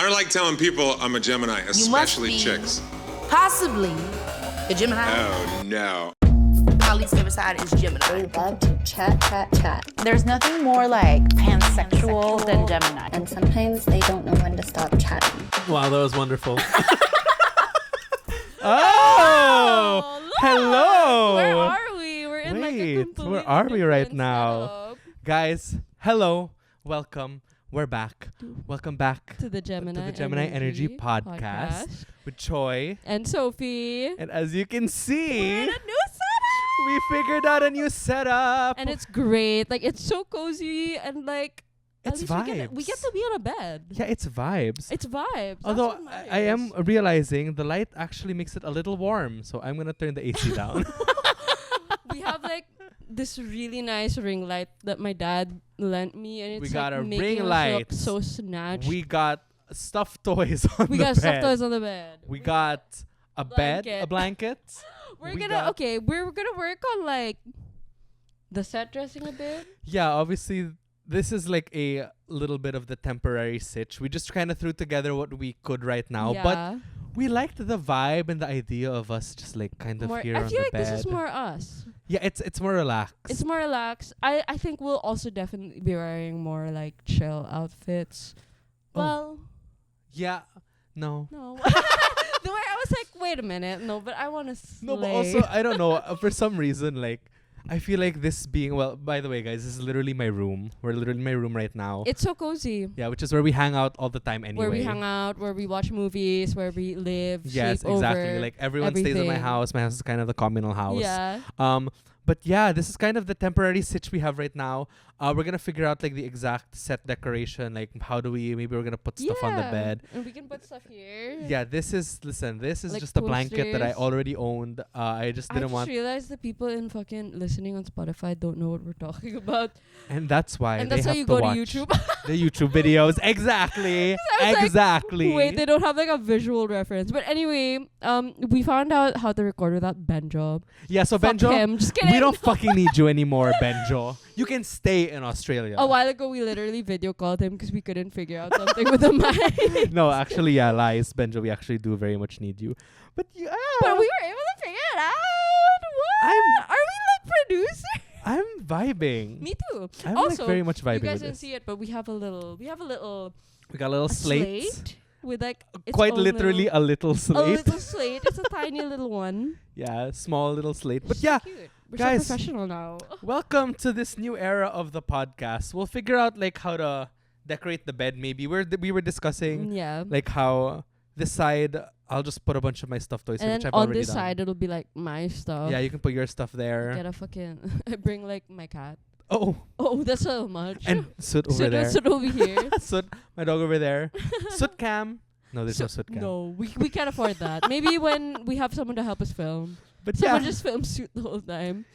I don't like telling people I'm a Gemini, especially chicks. Possibly a Gemini. Oh, no. My least favorite side is Gemini. We love to chat. There's nothing more like pansexual than Gemini. And sometimes they don't know when to stop chatting. Wow, that was wonderful. Oh, hello. Where are we? We're in like a completely where are we right different now? setup. Guys, hello. Welcome. We're back. Welcome back To the Gemini Energy podcast with Choy. And Sophie. And as you can see, We're in a new setup. we figured out a new setup. And it's great. Like, it's so cozy and like at It's least vibes. we get to be on a bed. Yeah, it's vibes. It's vibes. Although That's what I am matters. realizing the light actually makes it a little warm, so I'm gonna turn the AC down. We have like this really nice ring light that my dad lent me, and it's We got like a making ring us light. look so snatched. We got stuffed toys on We the got bed. stuffed toys on the bed. We got a bed, a Blanket. blanket. We're gonna work on like the set dressing a bit. Yeah, obviously this is like a little bit of the temporary sitch. We just kind of threw together what we could right now, but we liked the vibe and the idea of us just like kind of more, here I on feel the like bed. this is more us. Yeah, it's more relaxed. It's more relaxed. I think we'll also definitely be wearing more like chill outfits. Oh. Well, Yeah, no. no. The way I was like, wait a minute, no, but I want to slay. No, but also I don't know. For some reason, like I feel like this being by the way, guys, this is literally my room. We're literally in my room right now. It's so cozy. Yeah, which is where we hang out all the time anyway. Where we hang out, where we watch movies, where we live. Yes, sleep exactly. over, Like everyone stays in my everything. house. My house is kind of the communal house. Yeah. But yeah, this is kind of the temporary sitch we have right now. We're gonna figure out like the exact set decoration. Like maybe we're gonna put stuff on the bed. And we can put stuff here. Yeah, this is Like just a blanket that I posters. already owned. I just I didn't just want, realized that people in fucking listening on Spotify don't know what we're talking about. and that's why And they that's why have you to go to watch YouTube. the YouTube videos. Exactly, I was like, exactly. Wait, they don't have like a visual reference. But anyway, we found out how to record without Benjo. Yeah, so Fuck Benjo, him. Just kidding. we don't fucking need you anymore, Benjo. You can stay in Australia. A while ago, we literally video called him because we couldn't figure out something with the mic. No, actually, yeah, lies, Benjo. We actually do very much need you. But yeah, But we were able to figure it out. What? Are we like producers? I'm vibing. Me too. I'm Also, like very much vibing you guys with didn't this. see it, but we have a little We got a little a slate. with like its Quite own literally little, a little a slate. little slate. It's a tiny little one. Yeah, small little slate. But It's yeah, so cute. We're guys, so professional now. welcome to this new era of the podcast. We'll figure out like how to decorate the bed. Maybe we were discussing Yeah. like how this side I'll just put a bunch of my stuffed toys, And which then I've on already this done. side, it'll be like my stuff. Yeah, you can put your stuff I there. get a fucking. I bring like my cat. Oh, Oh, that's so much. and Soot over there. Sit over here. Soot, my dog over there. Soot cam. No, there's no Soot cam. No, we can't afford that. Maybe when we have someone to help us film. But Someone yeah, just film Suit the whole time.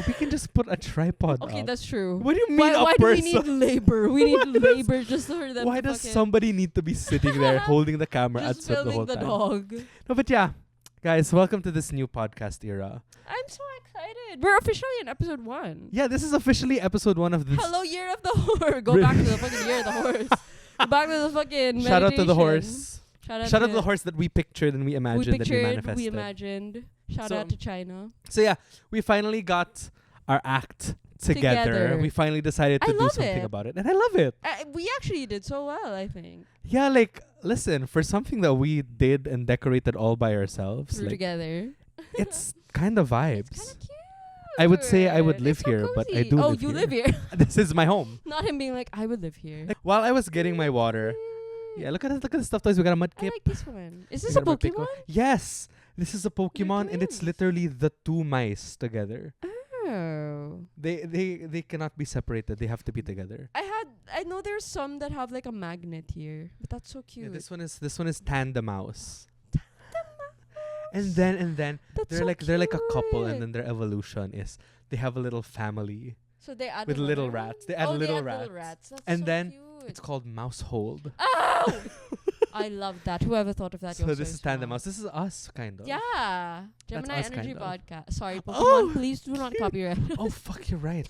we can just put a tripod Okay, up. that's true. What do you mean Why a do we person? need labor? We Why need does- labor just for them Why to does fucking somebody need to be sitting there holding the camera at just Soot the filming whole the time? dog. No, but yeah, guys, welcome to this new podcast era. I'm so excited. We're officially in episode 1. Yeah, this is officially episode 1 of this. Hello, Year of the Horse. Go back to the fucking Year of the Horse. Go back to the fucking Shout out to the meditation. horse. Shout out Shout out to the horse that we pictured and we imagined we and we pictured, manifested. we imagined. Shout So- out to China. So yeah, we finally got our act together. Together. We finally decided to I do love something it. about it. And I love it. We actually did so well, I think. Yeah, like, listen, for something that we did and decorated all by ourselves, Through like, together. it's kind of vibes. It's kind of cute. I would say I would It's live so here, but I cozy. do Oh, live you here. live here. This is my home. Not him being like, I would live here. Like, while I was getting my water, yeah, look at the stuff toys. We got a I mudkip. like this one. Is We this a got Mudpico. Pokemon? Yes, this is a Pokemon, and it's twins. literally the two mice together. Oh. They cannot be separated. They have to be together. I know there's some that have like a magnet here, but that's so Yeah, cute. this one is Tandem Mouse. And then That's they're so like a couple, and cute. then their evolution is they have a little family. So they add with little another rats. one? They add oh, little they add rats. That's And so then cute. It's called Mousehold. Oh! I love that. Whoever thought of that? So you're this so is Tandem strong. Mouse. This is us, kind of. Yeah. Gemini us, Energy kind of. podcast. Sorry, Pokemon. Oh, Please do not copyright. Oh fuck, you're right.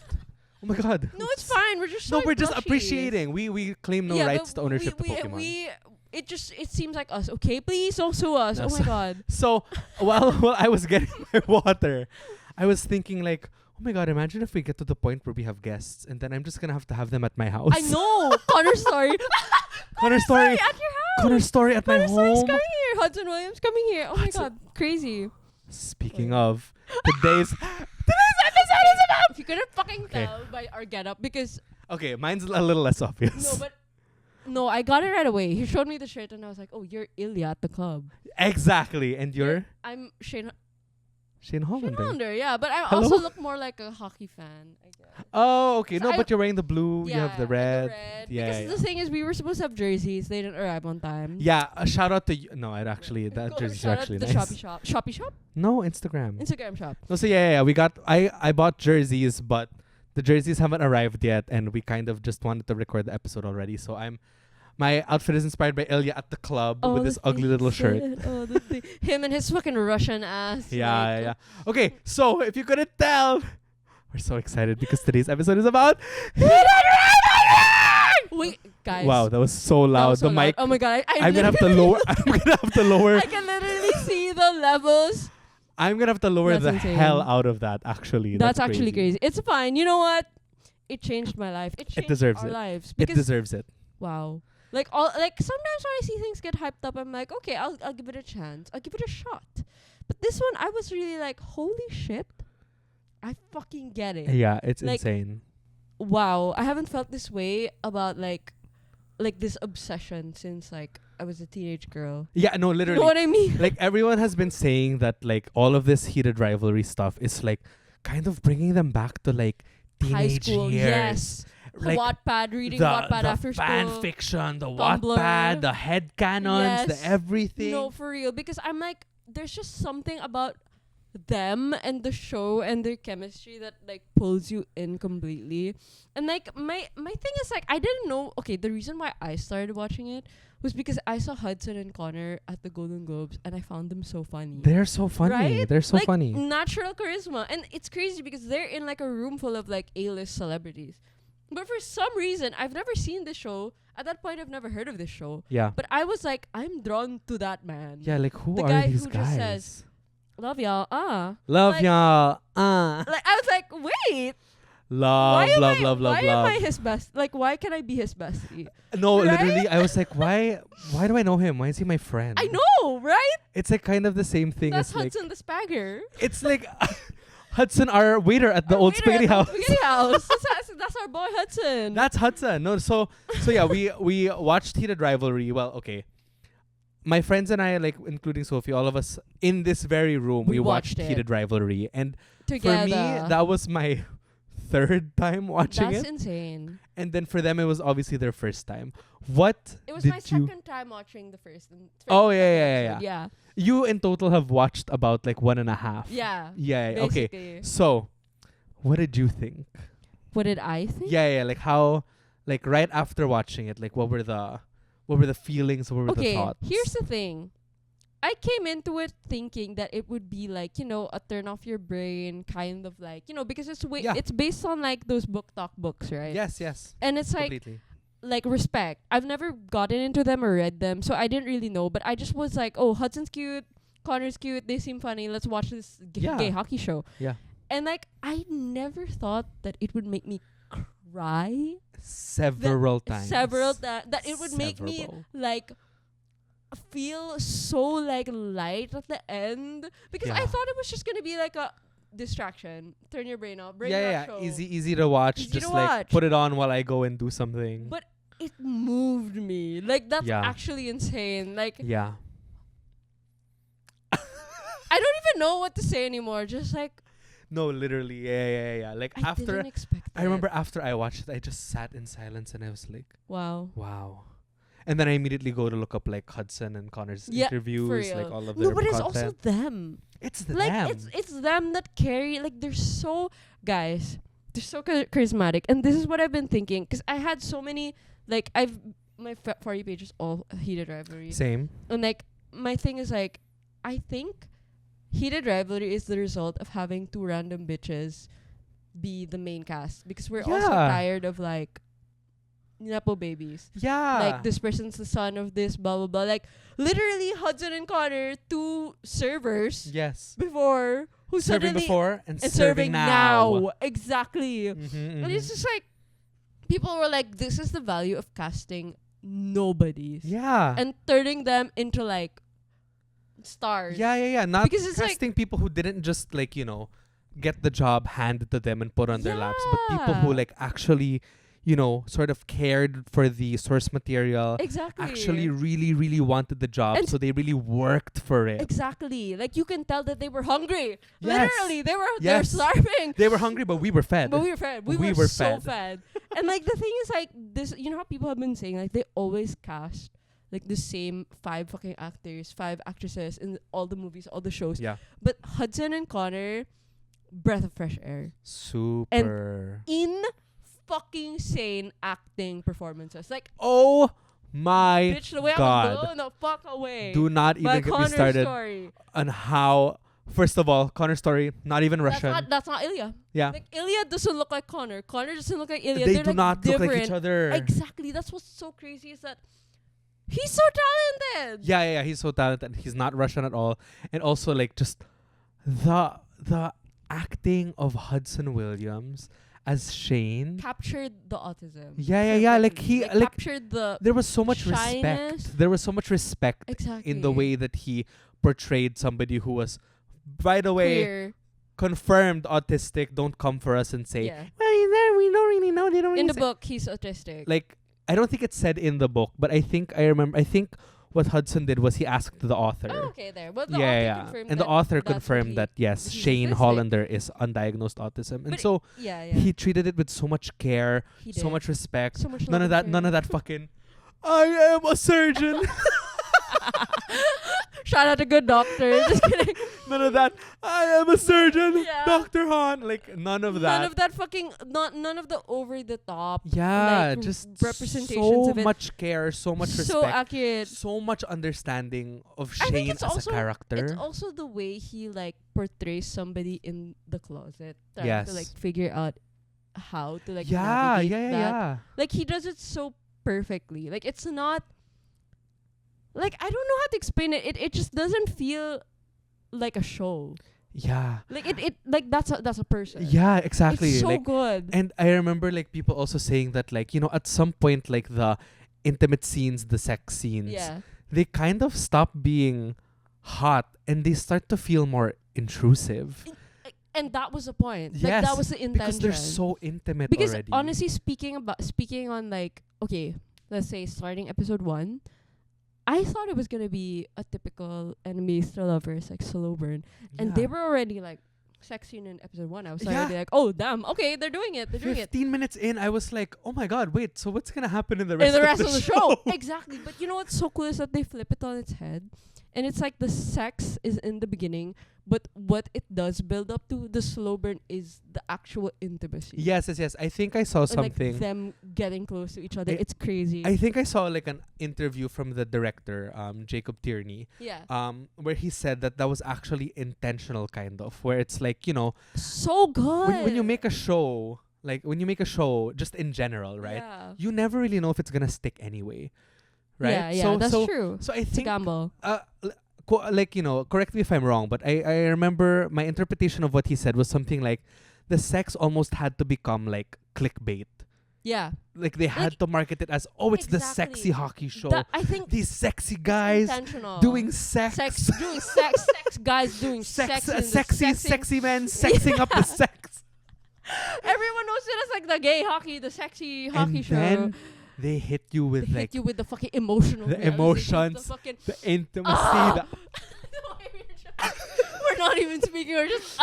Oh my god. No, it's fine. We're just so No, we're just brushy. appreciating. We claim no Yeah, rights but to ownership we, to Pokemon. We it seems like us. Okay, please don't sue us. No, Oh my god. So while I was getting my water, I was thinking like, oh my god, imagine if we get to the point where we have guests and then I'm just gonna have to have them at my house. I know. Connor Storrie. Connor Storrie at your house. Connor Storrie at my Connor Storrie's home. coming here. Hudson Williams coming here. Oh my god, crazy. Speaking of, today's episode is about. If you couldn't fucking Okay. tell by our getup, because okay, mine's a little less obvious. no, I got it right away. He showed me the shirt and I was like, oh, you're Ilya at the club. Exactly, and you're I'm Shane Hollander. Hollander, yeah, but I Hello? also look more like a hockey fan, I guess. Oh, okay. So No, but you're wearing the blue. You have the red. Yeah, Because yeah, the thing is, we were supposed to have jerseys. They didn't arrive on time. yeah. A shout out to you. No, it actually that jersey's Shout out actually to the nice. Shopee shop. Shopee shop? No, Instagram. Instagram shop. No, so yeah. We got. I bought jerseys, but the jerseys haven't arrived yet, and we kind of just wanted to record the episode already. So my outfit is inspired by Ilya at the club with this ugly little shirt. Oh, the thing. Him and his fucking Russian ass. Yeah. Okay, so if you couldn't tell, we're so excited because today's episode is about Heated Rivalry! Wait, guys. Wow, that was so That loud. was so The loud. mic. Oh my god. I'm gonna have to lower. I'm gonna have to lower. I can literally see the levels. I'm gonna have to lower That's the insane. hell out of that. Actually, That's actually crazy. It's fine. You know what? It changed my life. It changed deserves our it. lives. It Because deserves it. wow. Sometimes when I see things get hyped up, I'm like, okay, I'll give it a chance. I'll give it a shot. But this one, I was really like, holy shit. I fucking get it. Yeah, it's Like, insane. Wow. I haven't felt this way about like this obsession since like I was a teenage girl. Yeah, no, literally. You know what I mean? Like everyone has been saying that like all of this Heated Rivalry stuff is like kind of bringing them back to like High teenage school, years. yes. Like Wattpad, reading the Wattpad after fan school. fiction, the Tumblr. Wattpad, the headcanons, Yes. the everything. No, for real. Because I'm like, there's just something about them and the show and their chemistry that like pulls you in completely. And like my thing is like I didn't know. Okay, the reason why I started watching it was because I saw Hudson and Connor at the Golden Globes and I found them so funny. They're so funny. Right? They're so like, funny. Natural charisma. And it's crazy because they're in like a room full of like A-list celebrities. But for some reason, I've never seen this show. At that point, I've never heard of this show. Yeah. But I was like, I'm drawn to that man. Yeah, like who The are guy these who guys? just says, love y'all. Love like- y'all. Like I was like, wait. Love, why am love, I, love, love, why love. am I his best? Like, why can I be his bestie? No, Right? literally, I was like, why do I know him? Why is he my friend? I know, right? It's like kind of the same thing That's as like Hudson the Spagger. it's like Hudson, our waiter at the Our old waiter spaghetti at the house. Spaghetti house. That's our boy Hudson. That's Hudson. No, so yeah, we watched Heated Rivalry. Well, okay. My friends and I, like including Sophie, all of us in this very room, We we watched watched it. Heated Rivalry. And Together. for me, that was my third time watching That's it. insane. And then for them it was obviously their first time. What It was did my you second time watching the first. Oh, and yeah, second yeah, episode. yeah. You in total have watched about like 1.5. Yeah. Yeah, okay. Basically. So, what did you think? What did I think? Yeah, like how, like right after watching it, like what were the feelings, what were the Okay, thoughts? here's the thing. I came into it thinking that it would be like, a turn off your brain kind of like, because Yeah. it's based on like those book talk books, right? Yes, And it's completely. like respect. I've never gotten into them or read them, so I didn't really know, but I just was like, oh, Hudson's cute, Connor's cute, they seem funny, let's watch this Yeah. gay hockey show. Yeah. And like I never thought that it would make me cry. Several times. That it would make me Several. like feel so like light at the end because I Yeah. thought it was just gonna be like a distraction. Turn your brain off. Brain Yeah, rot show. easy to watch. Easy Just to like watch. put it on while I go and do something. But it moved me. Like that's Yeah. actually insane. Like yeah. I don't even know what to say anymore. Just like No, literally. Yeah. Like I after didn't expect I remember after I watched it, I just sat in silence and I was like, Wow. wow. And then I immediately go to look up like Hudson and Connor's Yeah, interviews, for like real. all of their No, but it's content. also them. It's Like them. it's them that carry. Like they're so guys. They're so charismatic, and this is what I've been thinking. Cause I had so many like my For You page is all Heated Rivalry, Same. and like my thing is like I think Heated Rivalry is the result of having two random bitches be the main cast because we're also Yeah. tired of like nepo babies. Yeah. Like this person's the son of this, blah blah blah. Like literally Hudson and Connor, two servers Yes. before who Serving suddenly before and serving now. Exactly. And it's just like people were like, this is the value of casting nobodies. Yeah. And turning them into like stars. Yeah. Not Because it's casting people who didn't just like, get the job handed to them and put on their laps, but people who like actually, sort of cared for the source material. Exactly. Actually really, really wanted the job. And so they really worked for it. Exactly. Like you can tell that they were hungry. Yes. Literally, they were Yes. starving. They were hungry, but we were fed. But we were fed. We We were were so fed. fed. And like the thing is like this, you know how people have been saying like they always cast like the same 5 fucking actors, 5 actresses in all the movies, all the shows. Yeah. But Hudson and Connor, breath of fresh air. Super. In fucking sane acting performances. Like Oh my bitch, the way I God. was no fuck away. Do not even By get me Connor started Storrie. on how. First of all, Connor Storrie, not even Russian. That's not Ilya. Yeah. Like Ilya doesn't look like Connor. Connor doesn't look like Ilya. They They're do like not look like each different. other. Exactly. That's what's so crazy is that he's so talented. Yeah. He's so talented. He's not Russian at all. And also like just the acting of Hudson Williams as Shane. Captured the autism. Yeah. Like perfectly. he like captured the there was so much shyness. respect. There was so much respect exactly in the way that he portrayed somebody who was, by the way, queer. confirmed autistic. Don't come for us and say, Yeah. well, he's there. We don't really know. They don't really In the say-" book, he's autistic. Like, I don't think it's said in the book, but I think what Hudson did was he asked the author. oh, okay, there. Well, the yeah, author yeah. confirmed And the that author that's what confirmed he- that yes, he's Shane autistic. Hollander is undiagnosed autism, and But so yeah. he treated it with so much care, He so did. much respect. So much None love of and that. None care. of that fucking. I am a surgeon. Shout out to good doctor. Just kidding. None of that. I am a surgeon, Yeah. Dr. Han. Like none of that. None of that fucking none of the over the top. Yeah, like, just representations so of it. much care, so much So respect, accurate. so much understanding of I think Shane it's as also a character. It's also the way he like portrays somebody in the closet, trying Yes. to like figure out how to like yeah, navigate yeah, that. yeah. Like he does it so perfectly. Like it's not like I don't know how to explain it. It just doesn't feel like a show. Yeah. Like it like that's a person. Yeah, exactly. It's so like, good. and I remember like people also saying that like, at some point like the intimate scenes, the sex scenes, Yeah. they kind of stop being hot and they start to feel more intrusive. And that was the point. Like Yes, that was the intention. Because they're so intimate Because already. honestly speaking on like, okay, let's say starting episode 1, I thought it was gonna be a typical enemies to lovers like slow burn, and they Yeah. were already like sex scene in episode 1. I was Yeah. already like, oh damn, okay, they're doing it. 15 minutes in, I was like, oh my god, wait, so what's gonna happen in the rest, In the rest of of the the show. Exactly. But you know what's so cool is that they flip it on its head. And it's like the sex is in the beginning, but what it does build up to, the slow burn, is the actual intimacy. Yes. I think I saw And something. like them getting close to each other. It's crazy. I think I saw like an interview from the director, Jacob Tierney, yeah. where he said that was actually intentional, kind of, where it's like, So good. when you make a show, just in general, right? Yeah. You never really know if it's gonna stick anyway, right? Yeah, that's true. So I It's a think, gamble. correct me if I'm wrong, but I remember my interpretation of what he said was something like, the sex almost had to become like clickbait. Yeah. Like they had to market it as, oh, it's the Exactly. sexy hockey show. I think These sexy guys intentional. doing sex. sex guys doing sex in the sexing. sexy men sexing up the sex. Everyone knows it as like the gay hockey, the sexy hockey And show. then they hit you with They like hit you with the fucking emotional the realization, emotions, the fucking the intimacy. Ah! We're not even speaking. We're just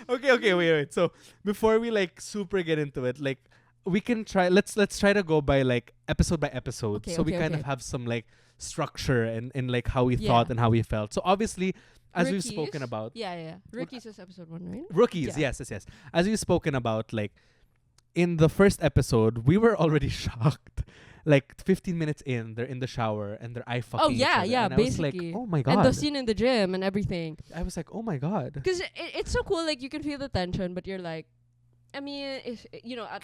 Okay, wait. So before we like super get into it, like we can try. Let's try to go by like episode by episode, Okay, so we okay, kind okay. of have some like structure and like how we Yeah. thought and how we felt. So obviously, as we've Rookies. spoken about, Yeah. Rookies is episode 1, right? rookies, Yeah. yes. As we've spoken about, like in the first episode, we were already shocked. Like 15 minutes in, they're in the shower and they're eye fucking. Oh yeah, each other. yeah. And Basically, I was like, oh my god. and the scene in the gym and everything. I was like, oh my god. Because it's so cool. Like you can feel the tension, but you're like, I mean, if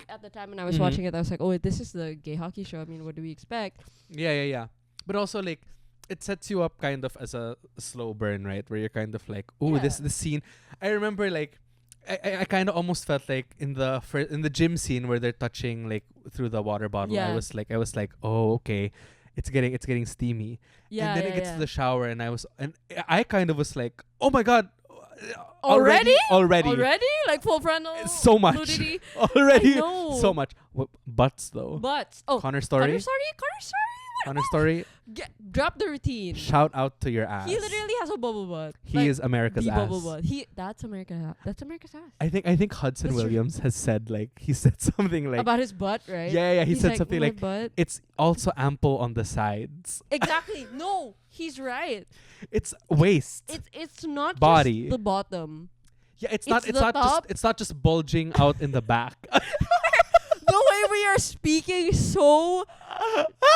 at the time when I was watching it, I was like, oh, this is the gay hockey show. I mean, what do we expect? Yeah. But also like it sets you up kind of as a slow burn, right? Where you're kind of like, oh, this scene. I remember like I kind of almost felt like in the gym scene where they're touching like through the water bottle. Yeah. I was like, oh, okay, it's getting steamy. Yeah, and then yeah, it gets yeah. to the shower, and I kind of was like, oh my god, Already? already, Like full frontal so much, nudity. already, I know. so much. Butts though. But Connor Storrie. Connor Storrie. Drop the routine. Shout out to your ass. He literally has a bubble butt. He is America's the ass. bubble butt. That's America's ass. I think Hudson That's true. Williams has said he said something like About his butt, right? Yeah, he He's said like, something "My like butt." it's also ample on the sides. Exactly. No, he's right. It's waist. It's not Body. just the bottom. Yeah, it's the top. not just bulging out in the back. The way we are speaking so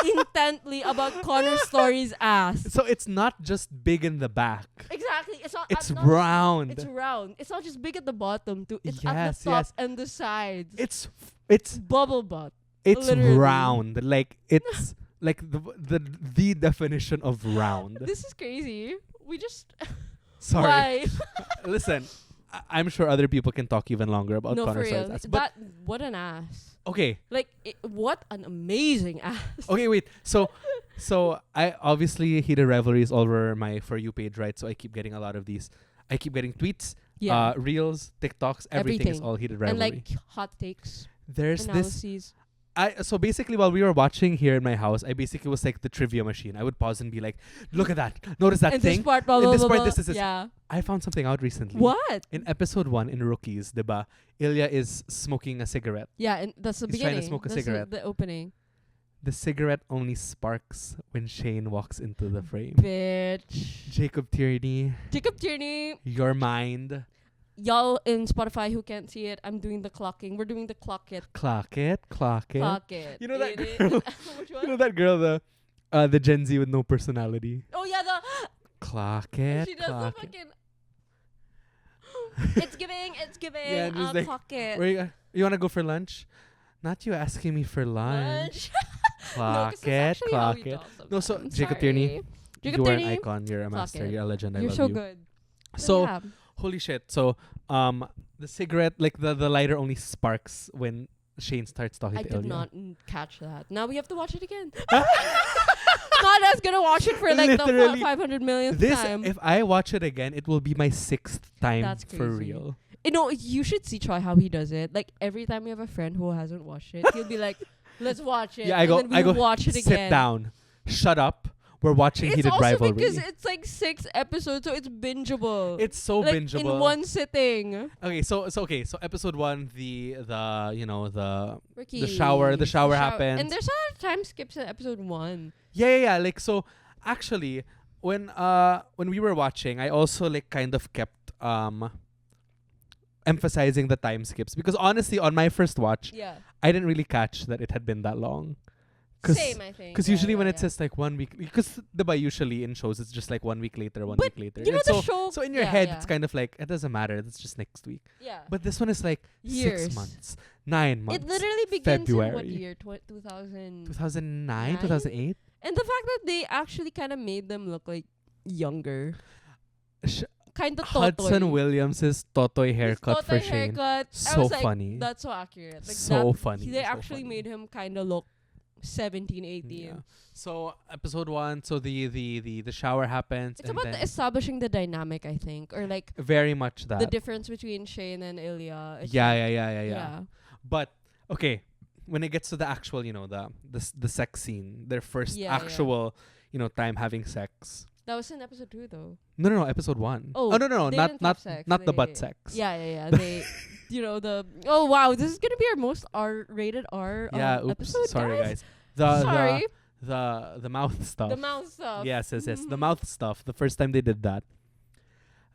intently about Connor Storrie's ass. So it's not just big in the back. Exactly. It's not. It's not round. It's round. It's not just big at the bottom too. It's at Yes, the top yes. and the sides. It's bubble butt. it's literally. round. Like it's like the definition of round. This is crazy. We just Sorry. why? Listen, I'm sure other people can talk even longer about No, Connor for Storrie's real. ass. But What an ass. okay. Like what an amazing ass. Okay, wait. So I obviously Heated Rivalry is all over my For You page, right? So I keep getting a lot of these. I keep getting tweets, Yeah. Reels, TikToks, everything is Everything. all Heated And Rivalry. like hot takes, There's this. analyses. So basically, while we were watching here in my house, I basically was like the trivia machine. I would pause and be like, "Look at that! Notice that And thing." this part, blah, In blah, this blah, part, blah. this. Yeah. I found something out recently. What? In episode 1 in Rookies, diba? Ilya is smoking a cigarette. Yeah, and that's the He's beginning. trying to smoke a That's cigarette. The opening. The cigarette only sparks when Shane walks into the frame. Bitch. Jacob Tierney, Jacob Tierney. your mind. Y'all in Spotify who can't see it, I'm doing the clocking. We're doing the clock it. Clock it. Clock it. You know that It- girl? Which You one? know that girl, the Gen Z with no personality. Oh yeah, Clock it. she does the Clock it. fucking. It's giving. Yeah, and just like, clock it. You wanna go for lunch? Not you asking me for lunch. No, 'cause Clock that's it. actually how Clock we it. talk No, so sometimes. Jacob Sorry. Tierney, Jacob you are an Tierney, icon. You're a clock master. it. You're a legend. I You're love so you. good. So yeah. holy shit. So the cigarette, like the lighter only sparks when Shane starts talking I to did Ilya. not catch that. Now we have to watch it again. Not as gonna watch it for like Literally, the 500 millionth This, time. if I watch it again, it will be my 6th time That's for crazy. real. You know, you should see Troy how he does it. Like every time we have a friend who hasn't watched it, he'll be like, "Let's watch it." Yeah, and then I go. we'll watch it Sit again. down. Shut up. We're watching It's Heated also Rivalry. because it's like 6 episodes, so it's bingeable. It's so like bingeable. in one sitting. Okay, so episode 1, the Ricky, shower happens. and there's a lot of time skips in episode 1. Yeah. Like so, actually, when we were watching, I also like kind of kept emphasizing the time skips because honestly, on my first watch, Yeah. I didn't really catch that it had been that long. Same, I think. Because Yeah, usually yeah, when it yeah. says like 1 week, because usually in shows it's just like 1 week later, one But week later. you know And the so, show. so in your yeah, head, yeah. it's kind of like it doesn't matter. It's just next week. Yeah. But this one is like Years. 6 months, 9 months. It literally begins in what February. year? 2000. 2009, Nine? 2008. And the fact that they actually kind of made them look like younger. Kind of Hudson Williams' Totoy haircut for Shane. Haircut. I So was like, funny. That's so accurate. Like So that, funny. They so actually funny. made him kind of look 17, 18. Yeah. So episode 1, so the shower happens. It's and about then establishing the dynamic, I think, or like very much that. the difference between Shane and Ilya. It's Yeah, like- yeah. But okay, when it gets to the actual, the sex scene, their first Yeah, actual, time having sex. That was in episode 2, though. No, episode 1. Oh, no, they not didn't not have sex. not the They- butt sex. Yeah. They, oh wow, this is gonna be our most rated R. Yeah, oops, episode, sorry guys. guys. Sorry. The mouth stuff. The mouth stuff. Yes. The Mhm. mouth stuff. The first time they did that.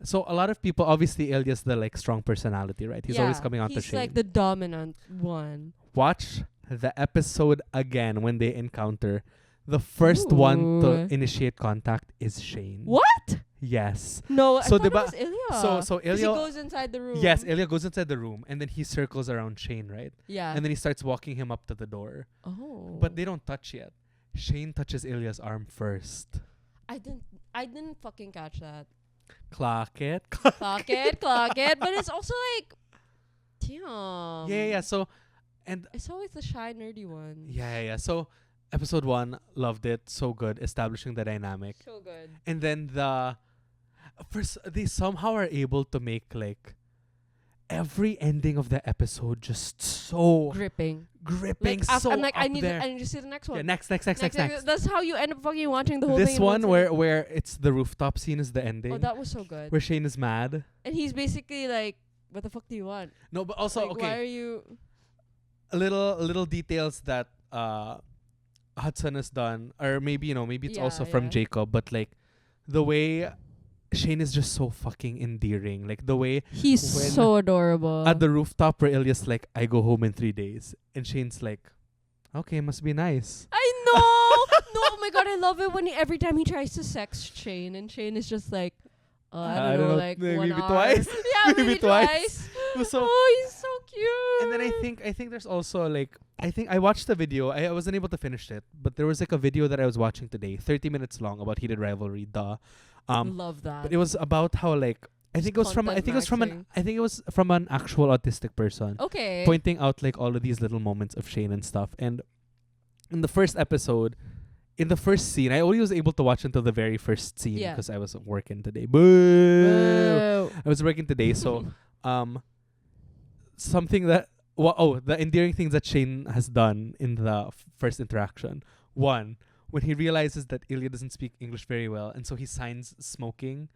So a lot of people, obviously, Ilya's the like strong personality, right? He's always coming out to He's Shane. like the dominant one. Watch the episode again when they encounter The first one Ooh. to initiate contact is Shane. What? Yes. No, I So thought it diba- was Ilya. so 'Cause he Ilya- goes inside the room. Yes, Ilya goes inside the room and then he circles around Shane, right? Yeah. And then he starts walking him up to the door. Oh. But they don't touch yet. Shane touches Ilya's arm first. I didn't fucking catch that. Clock it. Clock it. But it's also like, damn. Yeah. So, and It's always the shy, nerdy one. yeah. So, episode 1, loved it. So good, establishing the dynamic. So good. And then first, they somehow are able to make like every ending of the episode just so Gripping. gripping, Like, so I'm like, up I need there. to see the next one. Yeah, next. That's how you end up fucking watching the whole thing. This in one sitting. where it's the rooftop scene is the ending. Oh, that was so good. Where Shane is mad. And he's basically like, what the fuck do you want? No, but also Like, okay. why are you... Little details that Hudson has done, or maybe it's Yeah, also from yeah. Jacob, but like the way Shane is just so fucking endearing. Like the way He's when- so adorable. at the rooftop where Ilya's like, I go home in 3 days, and Shane's like, okay, must be nice. I know. No, oh my god, I love it when every time he tries to sex Shane, and Shane is just like, I don't know, like maybe 1 hour. twice. Yeah, Maybe maybe twice. twice. So- Oh, he's so cute. And then I think there's also like, I think I watched the video. I wasn't able to finish it, but there was like a video that I was watching today, 30 minutes long, about Heated Rivalry. Love that. But it was about how like I think it was from an actual autistic person okay. pointing out like all of these little moments of Shane and stuff. And in the first episode, in the first scene, I only was able to watch until the very first scene Yeah. because I was working today. Boo! Whoa. I was working today, so something that the endearing things that Shane has done in the first interaction. One, when he realizes that Ilya doesn't speak English very well, and so he signs smoking,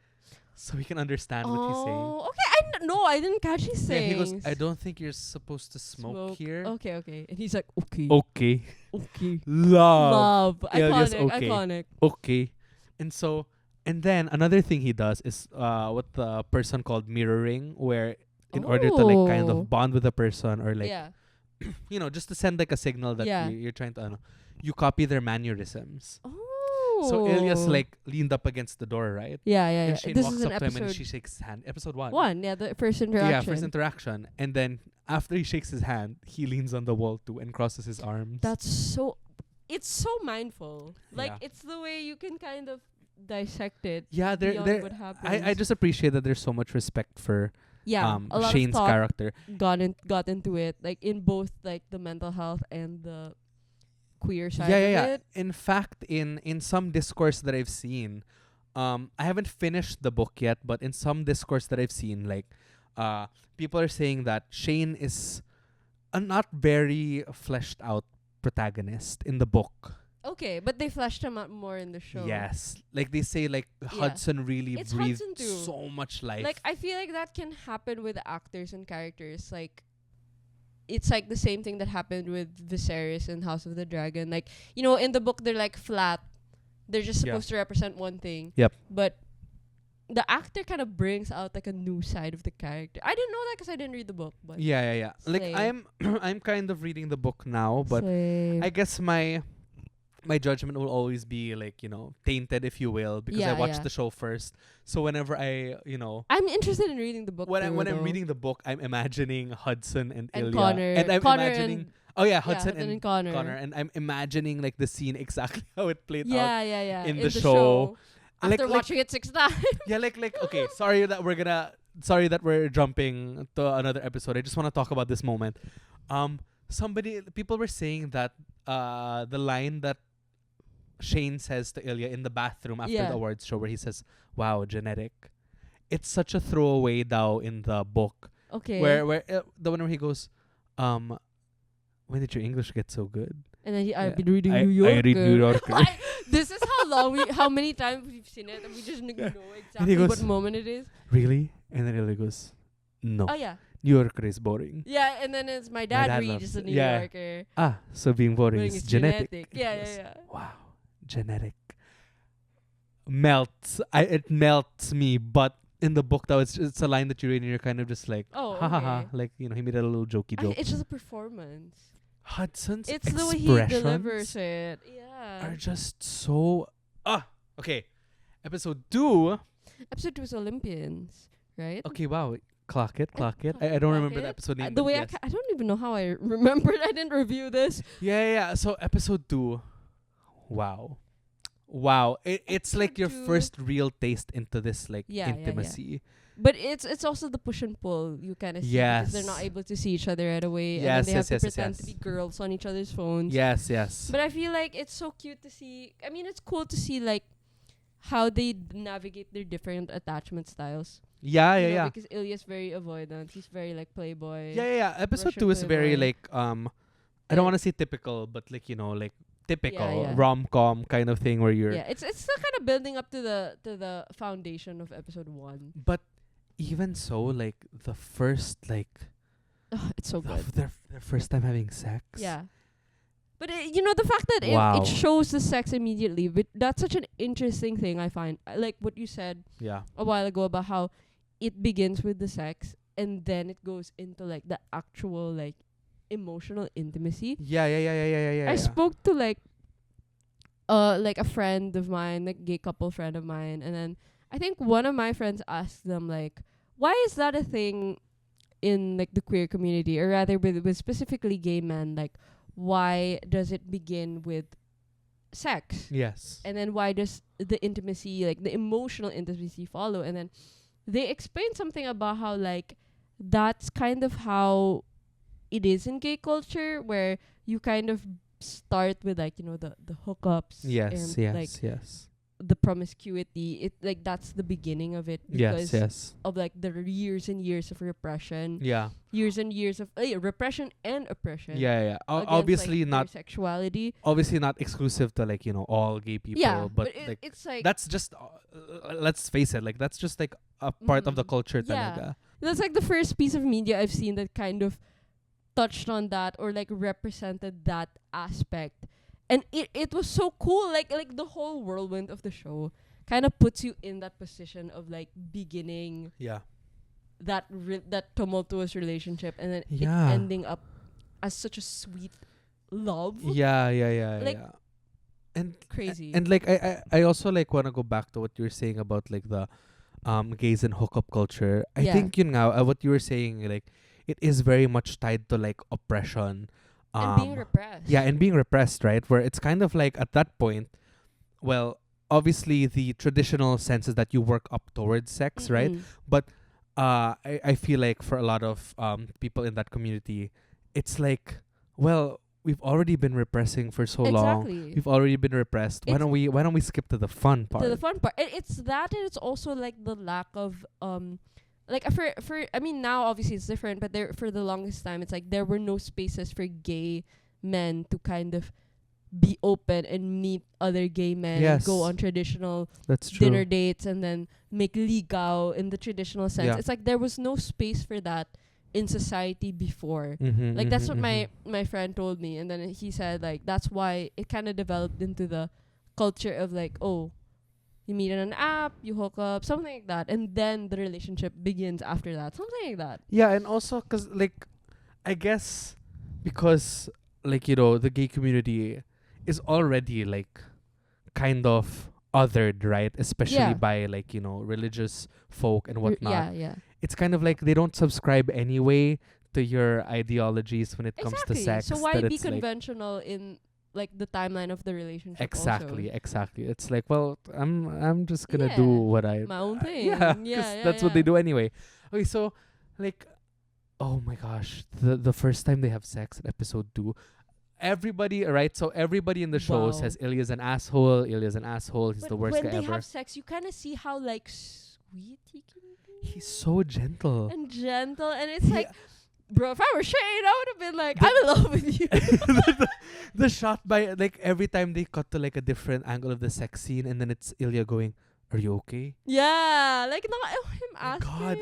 so he can understand what he's saying. Oh, okay. I didn't catch his Yeah, saying. he goes, I don't think you're supposed to smoke here. Okay. And he's like, okay. Okay. Okay. Love. Love. Ilya's Iconic. Okay. And then another thing he does is what the person called mirroring, where in order to like kind Oh. of bond with a person or like yeah. just to send like a signal that Yeah. you're trying to you copy their mannerisms. Oh. So Ilya's like leaned up against the door, right? Yeah. And Shane This walks is an up to him and episode she shakes his hand. Episode 1. 1. Yeah, the first interaction. Yeah, first interaction. And then after he shakes his hand, he leans on the wall too and crosses his arms. It's so mindful. Like, Yeah. it's the way you can kind of dissect it. Yeah, beyond what happens. I just appreciate that there's so much respect for a lot Shane's of thought character. got into it, like in both like the mental health and the queer side Yeah. of it. In fact, in some discourse that I've seen, I haven't finished the book yet, but in some discourse that I've seen, like, people are saying that Shane is a not very fleshed out protagonist in the book. Okay, but they fleshed him out more in the show. Yes, like they say, like Hudson really It's breathed Hudson too. so much life. Like, I feel like that can happen with actors and characters. Like, it's like the same thing that happened with Viserys in House of the Dragon. Like, in the book, they're like flat. They're just supposed to represent one thing. Yep. But the actor kind of brings out like a new side of the character. I didn't know that because I didn't read the book. But yeah. Like Slay. I'm kind of reading the book now, but Slay. I guess my judgment will always be like, tainted, if you will, because I Yeah, watched yeah. the show first. So whenever I'm interested in reading the book. when too, I'm though. reading the book, I'm imagining Hudson and and Ilya. Connor, And I'm Connor imagining and, Hudson and and Connor. and I'm imagining like the scene exactly how it played out. Yeah. in In the the show. show. After Like- watching it 6 times. Yeah, like okay, sorry that we're jumping to another episode. I just want to talk about this moment. People were saying that the line that Shane says to Ilya in the bathroom after Yeah. the awards show, where he says, "Wow, genetic." It's such a throwaway now in the book, Okay. where the one where he goes, "When did your English get so good?" And then Yeah. I've been reading I New Yorker. read New Yorker. This is how many times we've seen it, and we just know And he exactly what goes- moment it is. Really? And then Ilya goes, "No, Oh yeah, New Yorker is boring." yeah. And then it's my dad, dad reads loves the it. New Yeah. Yorker. So being boring Boring is is genetic. Yeah, He goes, yeah. Wow, genetic. It melts me, but in the book, though, it's a line that you read and you're kind of just like, Oh, ha ha ha. okay. Like, he made a little jokey joke. It's just a performance. Hudson's It's the way he delivers it. Yeah. are just so okay. Episode 2. Episode 2 is Olympians, right? Okay, wow. Clock it. I don't remember the episode name. The but way yes. I don't even know how I remembered. I didn't review this. Yeah. So episode 2. Wow. It's like your Episode 2. first real taste into this like Yeah. intimacy. But it's also the push and pull you kind of see because they're not Yes. able to see each other right away, and then Yes, they have to yes, pretend yes. to be girls on each other's phones. Yes. But I feel like it's so cute to see. I mean, it's cool to see like how they navigate their different attachment styles. Yeah. You know, because Ilya's very avoidant. He's very like playboy. Yeah. Episode Russian 2 is very playboy. like I don't want to say typical, but like like typical Yeah. rom-com kind of thing where you're Yeah, it's still kind of building up to the foundation of episode 1. but even so like the first like It's so good. their first time having sex. Yeah. But the fact that Wow. it shows the sex immediately, but that's such an interesting thing I find. Like what you said Yeah. a while ago about how it begins with the sex and then it goes into like the actual like emotional intimacy. Yeah. I spoke to like a friend of mine, like gay couple friend of mine, and then I think one of my friends asked them like, why is that a thing in like the queer community, or rather with specifically gay men? Like, why does it begin with sex? Yes. And then why does the intimacy, like the emotional intimacy, follow? And then they explained something about how like that's kind of how it is in gay culture, where you kind of start with like the hookups, Yes. and like Yes. the promiscuity. It like that's the beginning of it because Yes. of like the years and years of repression, Yeah. years and years of repression and oppression. Yeah. against, Obviously like, not. sexuality. Obviously not exclusive to like all gay people. Yeah, but it, like it's like that's just let's face it. Like that's just like a part of the culture. Yeah. Talaga. That's like the first piece of media I've seen that kind of touched on that or like represented that aspect. And it was so cool. Like the whole whirlwind of the show kind of puts you in that position of like beginning Yeah. that that tumultuous relationship and then Yeah. it ending up as such a sweet love. Yeah. Like, Yeah. And Crazy. and like I also like want to go back to what you were saying about like the gays and hookup culture. I Yeah. think what you were saying, like it is very much tied to like oppression. and being repressed. Yeah, and being repressed, right? Where it's kind of like at that point, well, obviously the traditional sense is that you work up towards sex, right? Mm-mm. But I feel like for a lot of people in that community, it's like, well, we've already been repressing for so long. Exactly. We've already been repressed. Why don't we skip to the fun part? To the fun part. It's that, and it's also like the lack of like for I mean now obviously it's different, but there for the longest time it's like there were no spaces for gay men to kind of be open and meet other gay men and go Yes. on traditional That's true. dinner dates and then make ligaw in the traditional sense. Yeah. It's like there was no space for that in society before. Mm-hmm, Like that's what my friend told me, and then he said like that's why it kind of developed into the culture of like, oh, you meet on an app, you hook up, something like that, and then the relationship begins after that, something like that. Yeah, and also because like I guess because like the gay community is already like kind of othered, right? Especially Yeah. by like religious folk and whatnot. Yeah. It's kind of like they don't subscribe anyway to your ideologies when it comes to Exactly. sex. So why that be it's like- conventional in like the timeline of the relationship? Exactly. Also? It's like, well, I'm just gonna Yeah, do what I my own thing. Yeah, 'cause Yeah, that's what they do anyway. Okay, so like, oh my gosh, the first time they have sex in episode 2, everybody, right? So everybody in the show Wow. says Ilya's an asshole. Ilya's an asshole. He's But the worst when guy they ever. have sex, you kind of see how like sweet he can be. He's so gentle. And gentle, and it's He- like, bro, if I were Shane, I would have been like, I'm in love with you. the shot by like every time they cut to like a different angle of the sex scene, and then it's Ilya going, "Are you okay?" Yeah, like not him My asking. God,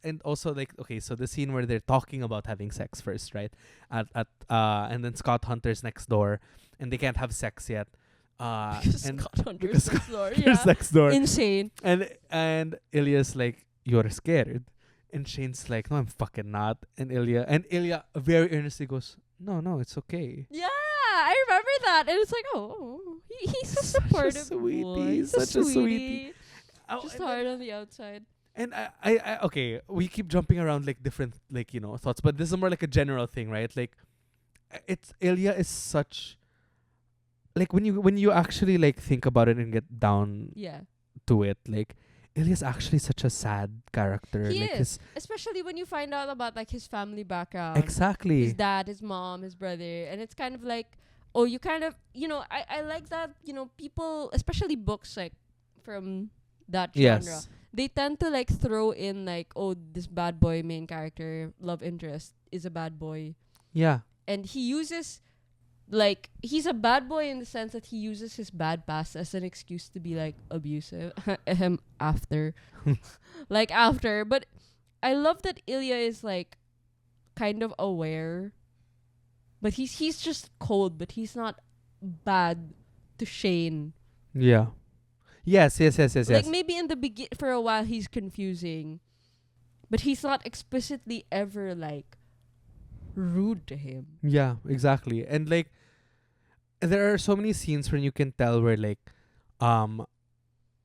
and also like, okay, so the scene where they're talking about having sex first, right? And then Scott Hunter's next door, and they can't have sex yet. Because And Scott Hunter's because next door, Hunter's yeah. next door, Insane. and Ilya's like, "You're scared," and Shane's like, "No, I'm fucking not." And Ilya very earnestly goes, no, it's okay. Yeah, I remember that. And it's like, he's a Such a supportive sweetie, boy. He's such a a sweetie. sweetie. Oh, Just and hard on the outside. And I okay, we keep jumping around like different like thoughts, but this is more like a general thing, right? Like, it's Ilya is such like when you actually like think about it and get down Yeah. to it, like Ilya's actually such a sad character. He like is. Especially when you find out about like his family background. Exactly. His dad, his mom, his brother. And it's kind of like, you kind of, I like that, people, especially books like from that genre. Yes. They tend to like throw in like, this bad boy main character, love interest is a bad boy. Yeah. And he uses, like, he's a bad boy in the sense that he uses his bad past as an excuse to be like abusive. after. But I love that Ilya is like kind of aware. But he's just cold, but he's not bad to Shane. Yeah. Yes. Like maybe in the for a while he's confusing, but he's not explicitly ever like rude to him. Yeah, exactly. And like there are so many scenes when you can tell where like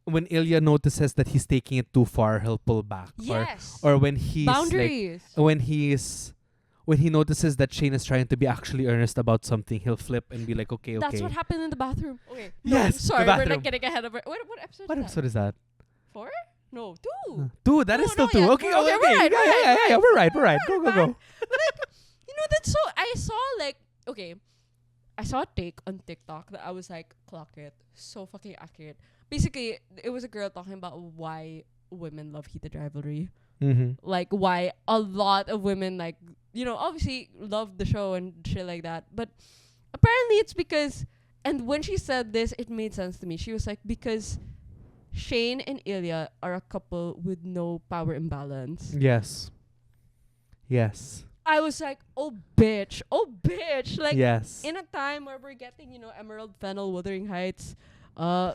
when Ilya notices that he's taking it too far, he'll pull back. Yes. Or when he's boundaries. like when he notices that Shane is trying to be actually earnest about something, he'll flip and be like, okay. That's what happened in the bathroom. Okay. No, Yes, the sorry, we're bathroom. like getting ahead of it. What episode? What episode is that? 4? No, 2. 2. That is No, still no, 2. yeah. Okay, Okay, okay. we're right, Yeah, we're right. Go. That's so. I saw like I saw a take on TikTok that I was like, clock it, so fucking accurate. Basically, it was a girl talking about why women love Heated Rivalry. Mm-hmm. Like why a lot of women like obviously love the show and shit like that, but apparently it's because, and when she said this it made sense to me. She was like, because Shane and Ilya are a couple with no power imbalance. Yes. I was like, oh bitch, like yes. in a time where we're getting Emerald Fennel, Wuthering Heights,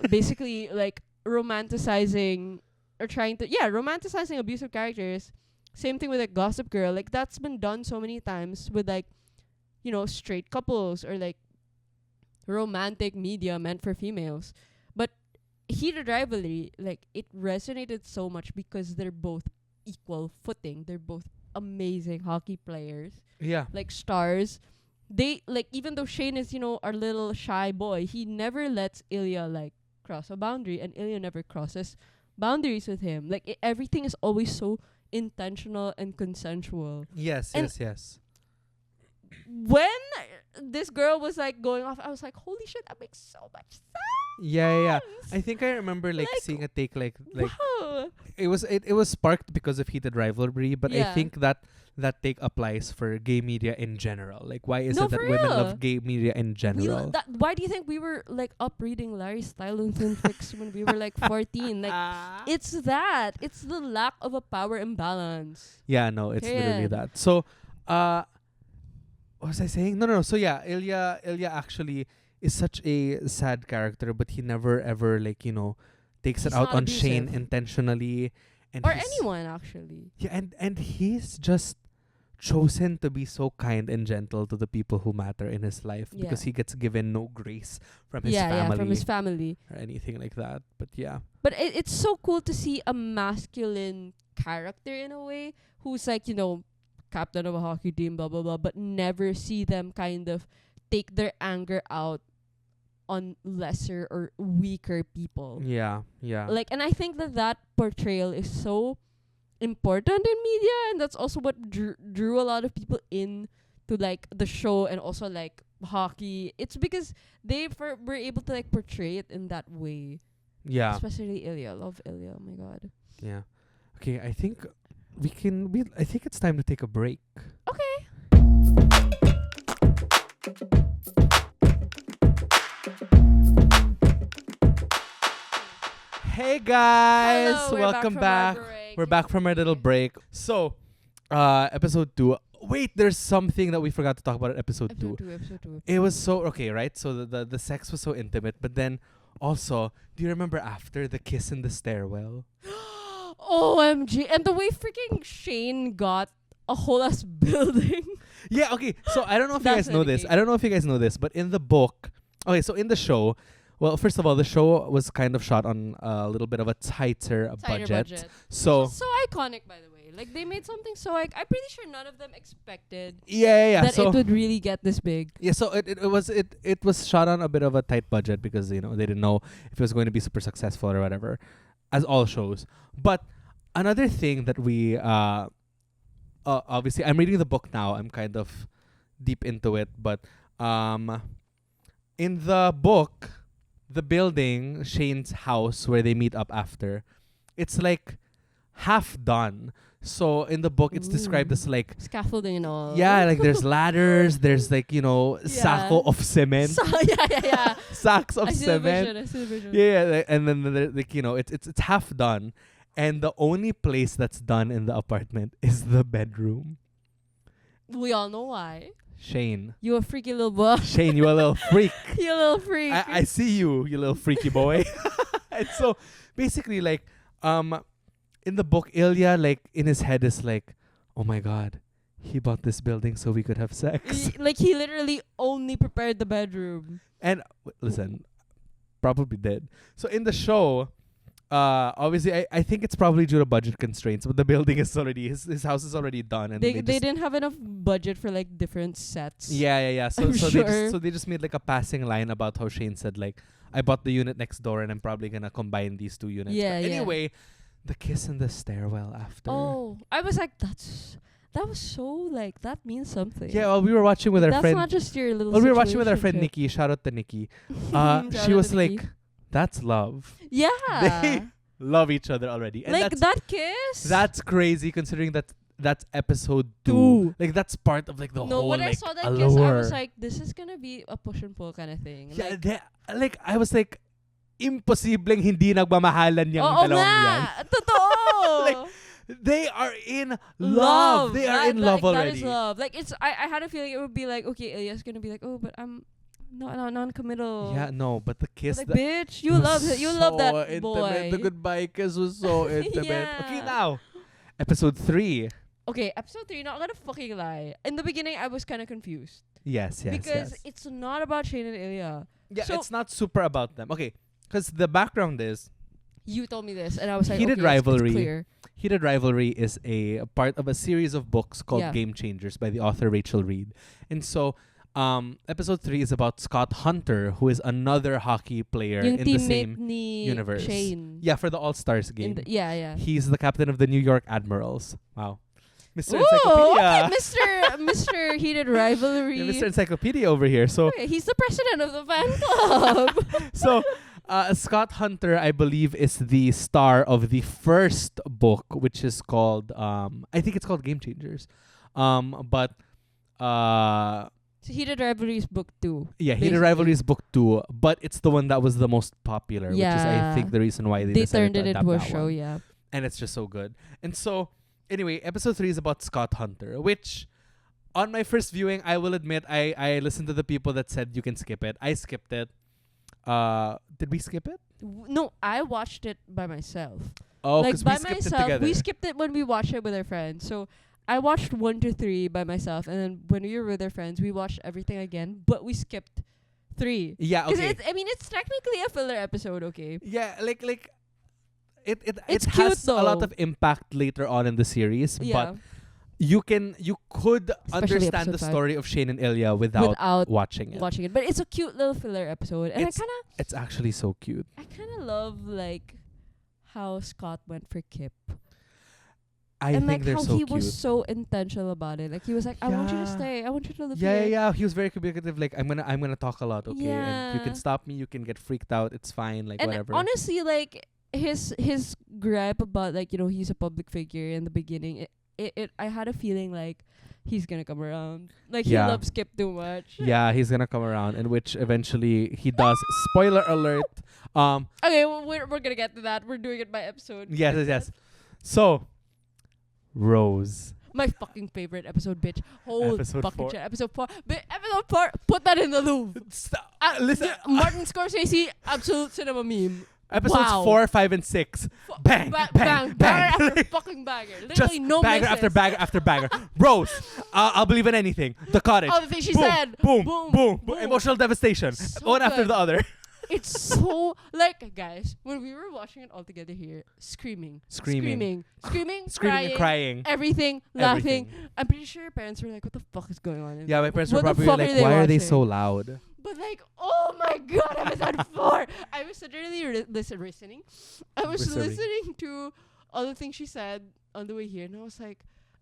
basically like romanticizing abusive characters. Same thing with like Gossip Girl. Like that's been done so many times with like, straight couples or like romantic media meant for females. But Heated Rivalry, like it resonated so much because they're both equal footing. They're both amazing hockey players. Yeah. Like stars. They like, even though Shane is, our little shy boy, he never lets Ilya like cross a boundary, and Ilya never crosses boundaries with him. Like everything is always so intentional and consensual. Yes. When this girl was like going off, I was like, holy shit, that makes so much sense. Yeah. I think I remember like seeing a take like wow. it was sparked because of Heated Rivalry, but I Yeah. think that take applies for gay media in general. Like, why is No, it that for women real. love gay media in general? Why do you think we were like up reading Larry Style and Thin Fix when we were like 14? Like it's the lack of a power imbalance. Yeah, no, it's literally Yeah. that. So, what was I saying? No. So yeah, Ilya actually is such a sad character, but he never ever like takes He's it out not on Shane abusive. intentionally, and Or he's- anyone actually. Yeah, and he's just chosen to be so kind and gentle to the people who matter in his life because Yeah. he gets given no grace from his Yeah, family from his family. or anything like that. But yeah. But it's so cool to see a masculine character in a way who's like, captain of a hockey team, blah, blah, blah, but never see them kind of take their anger out on lesser or weaker people. Yeah. Like, and I think that portrayal is so important in media, and that's also what drew a lot of people in to like the show and also like hockey. It's because they were able to like portray it in that way. Yeah. Especially Ilya. Love Ilya. Oh my god. Yeah. Okay, I think I think it's time to take a break. Okay. Hey guys, Hello, we're welcome back. back from our break. We're back from our little break. So, episode 2. Wait, there's something that we forgot to talk about at episode 2. Episode 2. It was so okay, right? So the sex was so intimate, but then also, do you remember after the kiss in the stairwell? OMG. And the way freaking Shane got a whole ass building. Yeah, okay. So I don't know if you That's guys know this. dedicated. I don't know if you guys know this, but in the book, okay, so in the show, well, first of all, the show was kind of shot on a little bit of a tighter budget. So Which is so iconic, by the way. Like, they made something so I'm pretty sure none of them expected yeah. that So it would really get this big. yeah, so it was shot on a bit of a tight budget because they didn't know if it was going to be super successful or whatever, as all shows. But another thing that we obviously I'm reading the book now. I'm kind of deep into it, but in the book, the building, Shane's house where they meet up after, it's like half done. So in the book, it's described as like, Scaffolding and all. yeah, like there's ladders, there's like, sacco of cement, yeah. sacks of I see the cement. vision. I see the vision. Yeah, like, and then like it's half done, and the only place that's done in the apartment is the bedroom. We all know why. Shane, You a freaky little boy. Shane, you a little freak. You a little freak. I see you little freaky boy. And so basically, like, in the book, Ilya, like, in his head is like, oh my god, he bought this building so we could have sex. Like, he literally only prepared the bedroom. And listen, probably did. So in the show, obviously, I think it's probably due to budget constraints, but the building is already his house is already done, and They just, didn't have enough budget for like different sets. yeah. So I'm so sure. they just made like a passing line about how Shane said like, I bought the unit next door and I'm probably gonna combine these two units. Yeah, But yeah. anyway, the kiss in the stairwell after. Oh, I was like, that was so like that means something. Yeah, well, we were watching with our That's friend. not just your little. Well, we were watching with our friend situationship. Nikki. Shout out to Nikki. Shout She out was to Nikki. like, "That's love." Yeah. They love each other already, and Like that's that kiss. that's crazy considering that's episode 2. Two. Like that's part of like the No, whole when like I saw that allure. kiss, I was like, this is gonna be a push and pull kind of thing. Yeah, Like, I was like, imposibleng hindi nagmamahalan yung oo dalawang yan. nga. Totoo. Like, they are in love. They are in love already. That is love. Like, it's. I had a feeling it would be like, okay, Ilya's gonna be like, oh, but I'm non-committal. Yeah, no, but the kiss. Like, the- bitch, you was love it. You love so that intimate. boy. The goodbye kiss was so intimate. Yeah. Okay, now episode 3. Okay, episode 3. Not gonna fucking lie. In the beginning, I was kind of confused Yes, because yes. it's not about Shane and Ilya. Yeah, so- it's not super about them. Okay, because the background is You told me this, and I was like, Heated okay, Rivalry. It's clear. Heated Rivalry is a part of a series of books called Yeah. Game Changers by the author Rachel Reed. And so episode 3 is about Scott Hunter, who is another hockey player Yung in the teammate same ni universe. Shane. Yeah, for the All-Stars In game. the- yeah. He's the captain of the New York Admirals. Wow. Mr. Ooh, Encyclopedia. okay, Mr. Heated Rivalry. Yeah, Mr. Encyclopedia over here. So Okay, he's the president of the fan club. so Scott Hunter, I believe, is the star of the first book, which is called I think it's called Game Changers. But So Heated Rivalry is book 2. yeah, Heated basically. Rivalry is book 2, but it's the one that was the most popular, which is I Yeah. think the reason why they turned decided to it adapt into a that show, one. yeah. And it's just so good. And so anyway, episode 3 is about Scott Hunter, which on my first viewing, I will admit I listened to the people that said you can skip it. I skipped it. Did we skip it? No, I watched it by myself. Oh, like because by we skipped it myself, together. we skipped it when we watched it with our friends. So I watched 1 to 3 by myself, and then when we were with our friends, we watched everything again, but we skipped 3. Yeah, 'Cause okay. it's technically a filler episode, okay? Yeah, like it It's has cute, a lot though. of impact later on in the series, Yeah. but you could Especially understand the episode 5. story of Shane and Ilya without watching it. watching it. But it's a cute little filler episode. And It's actually so cute. I kinda love like how Scott went for Kip. I and think like they're how so he cute. was so intentional about it. Like he was like, I want you to Yeah. stay. I want you to live Yeah, here. yeah, he was very communicative. Like I'm gonna talk a lot, okay? And you Yeah. can stop me. You can get freaked out. It's fine. Like And whatever. honestly, like his gripe about like, you know, he's a public figure in the beginning, it I had a feeling like he's gonna come around. Like Yeah. he loves Skip too much. Yeah, he's gonna come around, in which eventually he does. Spoiler alert. Okay, well, we're gonna get to that. We're doing it by episode. Yes. So, Rose. My fucking favorite episode, bitch. Whole Episode fucking 4. shit. Episode 4. Episode 4. Put that in the Louvre. Listen. Martin Scorsese, absolute cinema meme. Episodes Wow. 4, 5, and 6. Bang, bang, bang. banger after fucking banger. Just Literally no banger misses. after banger after banger. Rose, I'll believe in anything. The Cottage. Oh, the thing she boom, said. Boom, Boom, boom, boom. Emotional devastation. So One after good. the other. It's so like, guys, when we were watching it all together here, screaming, Screaming, crying, and crying. everything, laughing. Everything. I'm pretty sure your parents were like, "What the fuck is going on?" Yeah, my parents were What the probably fuck like, are they why are they watching? so loud? But like, oh my god, episode 4. I was literally listening. I was Listening. listening to all the things she said on the way here, and I was like,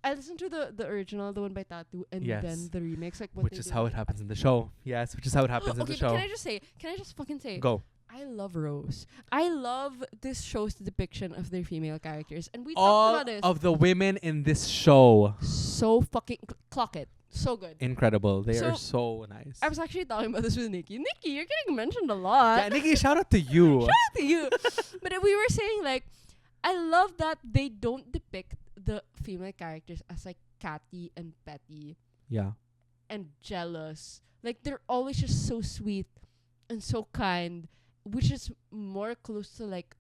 I listened to the original, the one by Tattoo, and Yes. then the remix, like what Which they is did. how it happens in the show. Yes, which is how it happens in Okay, the but show. can I just fucking say, Go. I love Rose. I love this show's depiction of their female characters, and we All talked about this. of the women in this show, So fucking clock it, so good. incredible. They So, are so nice. I was actually talking about this with Nikki. Nikki, you're getting mentioned a lot. Yeah, Nikki, shout out to you. Shout out to you. But we were saying like, I love that they don't depict the female characters as like catty and petty Yeah. and jealous. Like they're always just so sweet and so kind, which is more close to like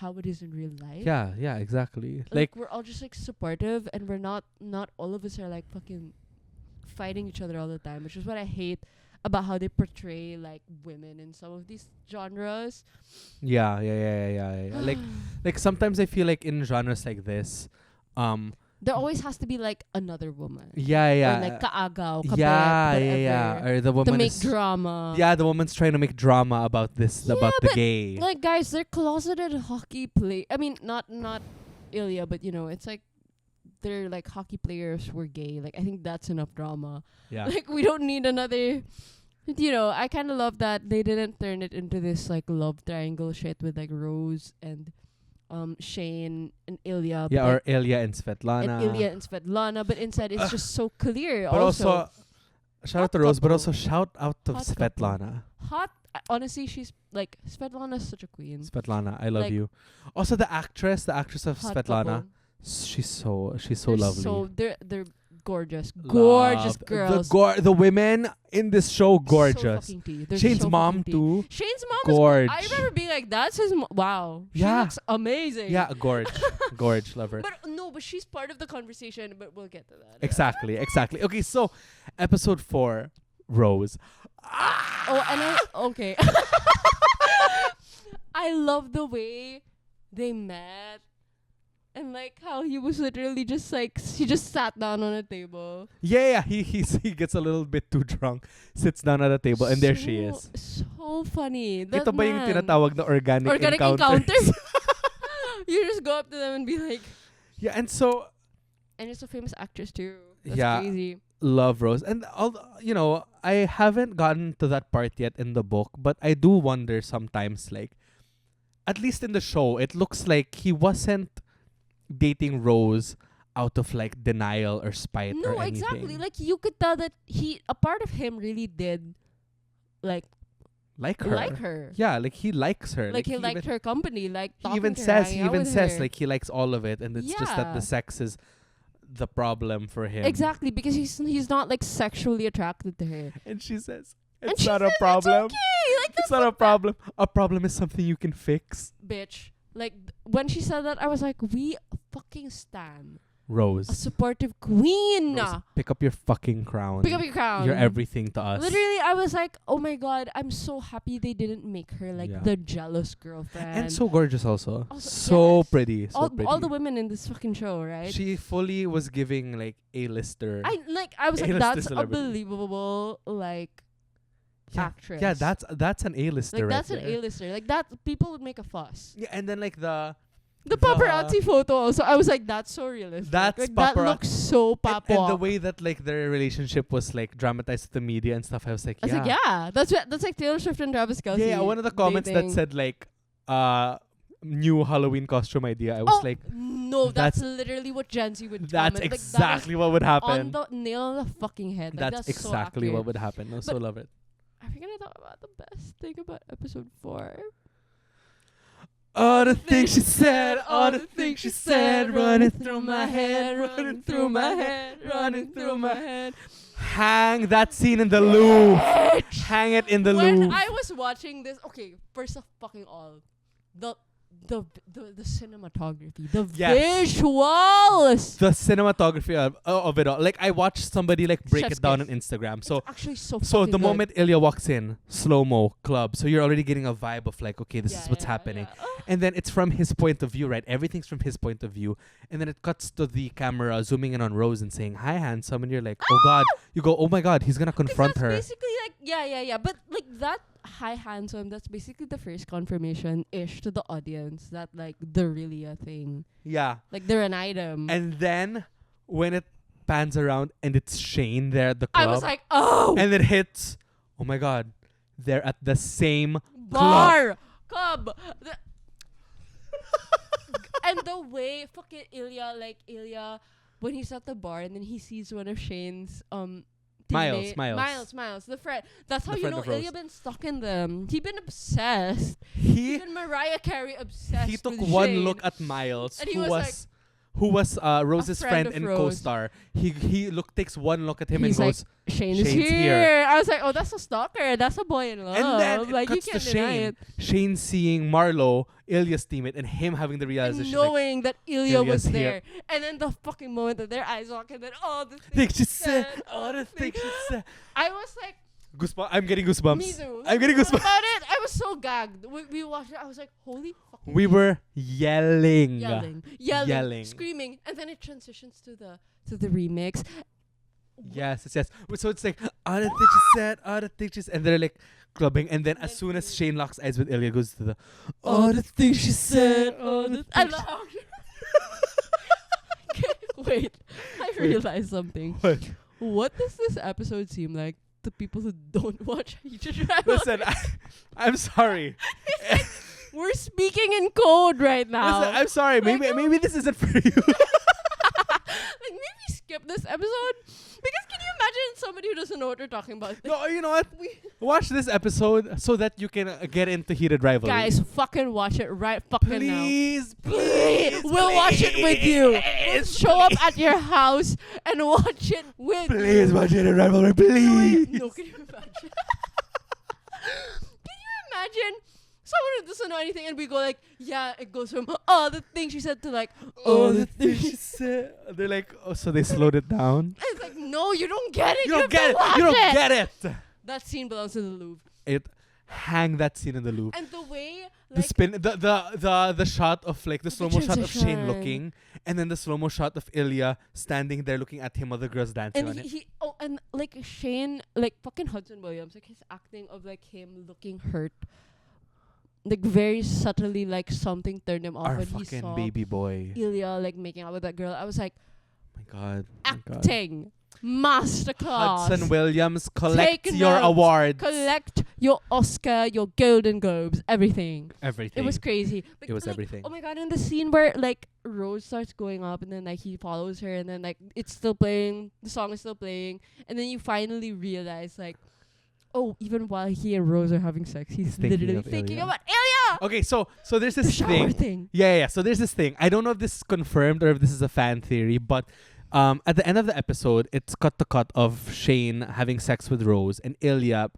how it is in real life. Yeah, yeah, exactly. Like we're all just like supportive, and we're not all of us are like fucking fighting each other all the time, which is what I hate about how they portray like women in some of these genres. Yeah. Like sometimes I feel like in genres like this, There always has to be like another woman. yeah. Or like kaagaw, kabet, yeah, whatever. yeah. Or the To woman make is drama. Yeah, the woman's trying to make drama about this, Yeah, about the but, gay. Like guys, they're closeted hockey play. I mean, not Ilya, but you know, it's like they're like hockey players were gay. Like I think that's enough drama. Yeah. Like we don't need another. You know, I kind of love that they didn't turn it into this like love triangle shit with like Rose and Shane and Ilya. Yeah, but, or like, Ilya and Svetlana. and Ilya and Svetlana, but inside it's just so clear. But also, shout out to hot Rose, but couple. also shout out to Hot Svetlana. hot. Honestly, she's like Svetlana's such a queen. Svetlana, I love Like, you. Also, the actress of Hot Svetlana, couple. she's so They're lovely. So they're gorgeous, gorgeous Loved. girls. The women in this show, gorgeous. So fucking tea. They're Shane's so mom fucking tea. too. Shane's mom Gorge. is. I remember being like, "That's his. Wow, she Yeah. looks amazing." Yeah, gorge, gorge, love her. But no, but she's part of the conversation. But we'll get to that. Exactly. Okay, so episode 4, Rose. Oh, and okay. I love the way they met. And like how he was literally just like he just sat down on a table. Yeah, he gets a little bit too drunk, sits down at the table, and there she is. So funny. That Ito ba yung man. tinatawag na organic Encounters? encounters? You just go up to them and be like, Yeah, and so and it's a famous actress too. That's Yeah. crazy. love Rose, and I haven't gotten to that part yet in the book, but I do wonder sometimes, like, at least in the show, it looks like he wasn't dating Rose out of like denial or spite or No, anything. exactly. Like you could tell that a part of him really did like like her. like her. Yeah, like he likes her. Like he liked her company. Like He even talking to her, says hanging out with her. like he likes all of it, and it's just that Yeah. the sex is the problem for him. Exactly, because he's not like sexually attracted to her. And she says, And "It's she not a says problem. It's okay. Like It's that's not a problem. A problem is something you can fix." bitch. Like when she said that, I was like, we fucking stan a Rose, supportive queen. Rose, pick up your fucking crown. Pick up your crown. You're everything to us. Literally, I was like, oh my god, I'm so happy they didn't make her like Yeah. the jealous girlfriend. And so gorgeous also. Also, So yes. pretty. So pretty. all the women in this fucking show, right? She fully was giving like A-lister. I was like, A-lister that's celebrity. unbelievable, like yeah. actress. Yeah, that's an A-lister. like right that's an there. A-lister. Like that, people would make a fuss. Yeah, and then like the paparazzi photo also, I was like, that's so realistic. That's like, that looks so papa. and the way that like their relationship was like dramatized to the media and stuff, I was like, I was like, yeah, that's like Taylor Swift and Travis Kelce. Yeah, one of the comments dating. that said like new Halloween costume idea. I was like, no, that's literally what Gen Z would. that's comment. exactly what would Like, that is happen. on the nail on the fucking head. Like, That's that's so exactly what accurate. would happen. I so But- love it. Are we gonna talk about the best thing about episode 4? All the things she said, all the things she said, running through my head, running through my head, running through my head. Hang that scene in the Louvre. Hang it in the When Louvre. I was watching this, okay, first of fucking all, the cinematography, the Yes. visuals. The cinematography of it all. Like I watched somebody like break Chef's it down kiss. on Instagram. It's So actually so so the fucking good. moment Ilya walks in, slow mo club. So you're already getting a vibe of like, okay, this Yeah, is what's yeah, happening. yeah. And then it's from his point of view, right? Everything's from his point of view. And then it cuts to the camera zooming in on Rose and saying, "Hi, handsome." And you're like, "Oh God." You go, "Oh my God, he's gonna confront that's her." basically like yeah. But like that high handsome, that's basically the first confirmation ish to the audience that like they're really a thing. Yeah. Like they're an item. And then when it pans around and it's Shane there at the club, I was like, oh, and it hits, oh my God, they're at the same bar club. And the way fucking Ilya, when he's at the bar and then he sees one of Shane's Miles. Miles, the friend. That's how The you friend know of Rose. Ilya been stalking them. He been obsessed. He Even Mariah Carey obsessed. he took with one Shane. look at Miles, And he who was was Rose's friend friend of and Rose. co-star. He takes one look at him He's and like, goes, Shane "Shane's is here. I was like, oh, that's a stalker. That's a boy in love. and then it like you cuts to can't deny Shane. it. Shane seeing Marlo, Ilya's teammate, and him having the And realization, like, knowing that Ilya was Ilya's here. there. And then the fucking moment that their eyes lock and then the "Think things she said, all the thing she said." I was like, Goosebumps. I'm getting goosebumps. me too. I'm getting What goosebumps. about it? I was so gagged. We watched it. I was like, holy fucking We were yelling. yelling, screaming, and then it transitions to the remix. Yes. So it's like, "Oh, the thing she said, oh, the thing she said," and they're like clubbing, and then as soon as Shane locks eyes with Ilya, goes to the, "Oh, the thing she said, oh, the I thing." love how Wait, I realized something. What? What does this episode seem like to people who don't watch Heated Rivalry? Listen, I'm sorry. We're speaking in code right now. Listen, I'm sorry. Maybe this isn't for you. Like maybe skip this episode because can you imagine somebody who doesn't know what we're talking about? No, you know what? Watch this episode so that you can get into Heated Rivalry. Guys, fucking watch it right fucking please, now. please, We'll watch it with you. We'll please, show up at your house and watch it with please you. watch Heated Rivalry, please. No, can you imagine? Can you imagine someone who doesn't know anything and we go like, yeah, it goes from the thing she said to like, Oh, the thing she said. They're like, oh, so they slowed it down. It's like, no, you don't get it. You don't have get to it. watch You don't it. get it. That scene belongs to the Louvre. Hang that scene in the loop. And the way The like spin, the shot of like the The slow mo shot of Shane transition. looking, and then the slow mo shot of Ilya standing there looking at him while the girls dancing on and it. he and like Shane, like fucking Hudson Williams, like his acting of like him looking hurt, like very subtly, like something turned him off Our when he fucking saw baby boy. Ilya like making out with that girl. I was like, My God. My God. acting masterclass. Hudson Williams, collect Take your notes. awards. Collect your Oscar, your Golden Globes, everything. Everything. It was crazy. But, It was like, everything. Oh my God! In the scene where like Rose starts going up, and then like he follows her, and then like it's still playing, the song is still playing, and then you finally realize like, oh, even while he and Rose are having sex, he's Thinking literally of thinking Ilya. about Ilya. Okay, so there's The this shower thing. Yeah. So there's this thing. I don't know if this is confirmed or if this is a fan theory, but at the end of the episode, it's cut of Shane having sex with Rose and Ilya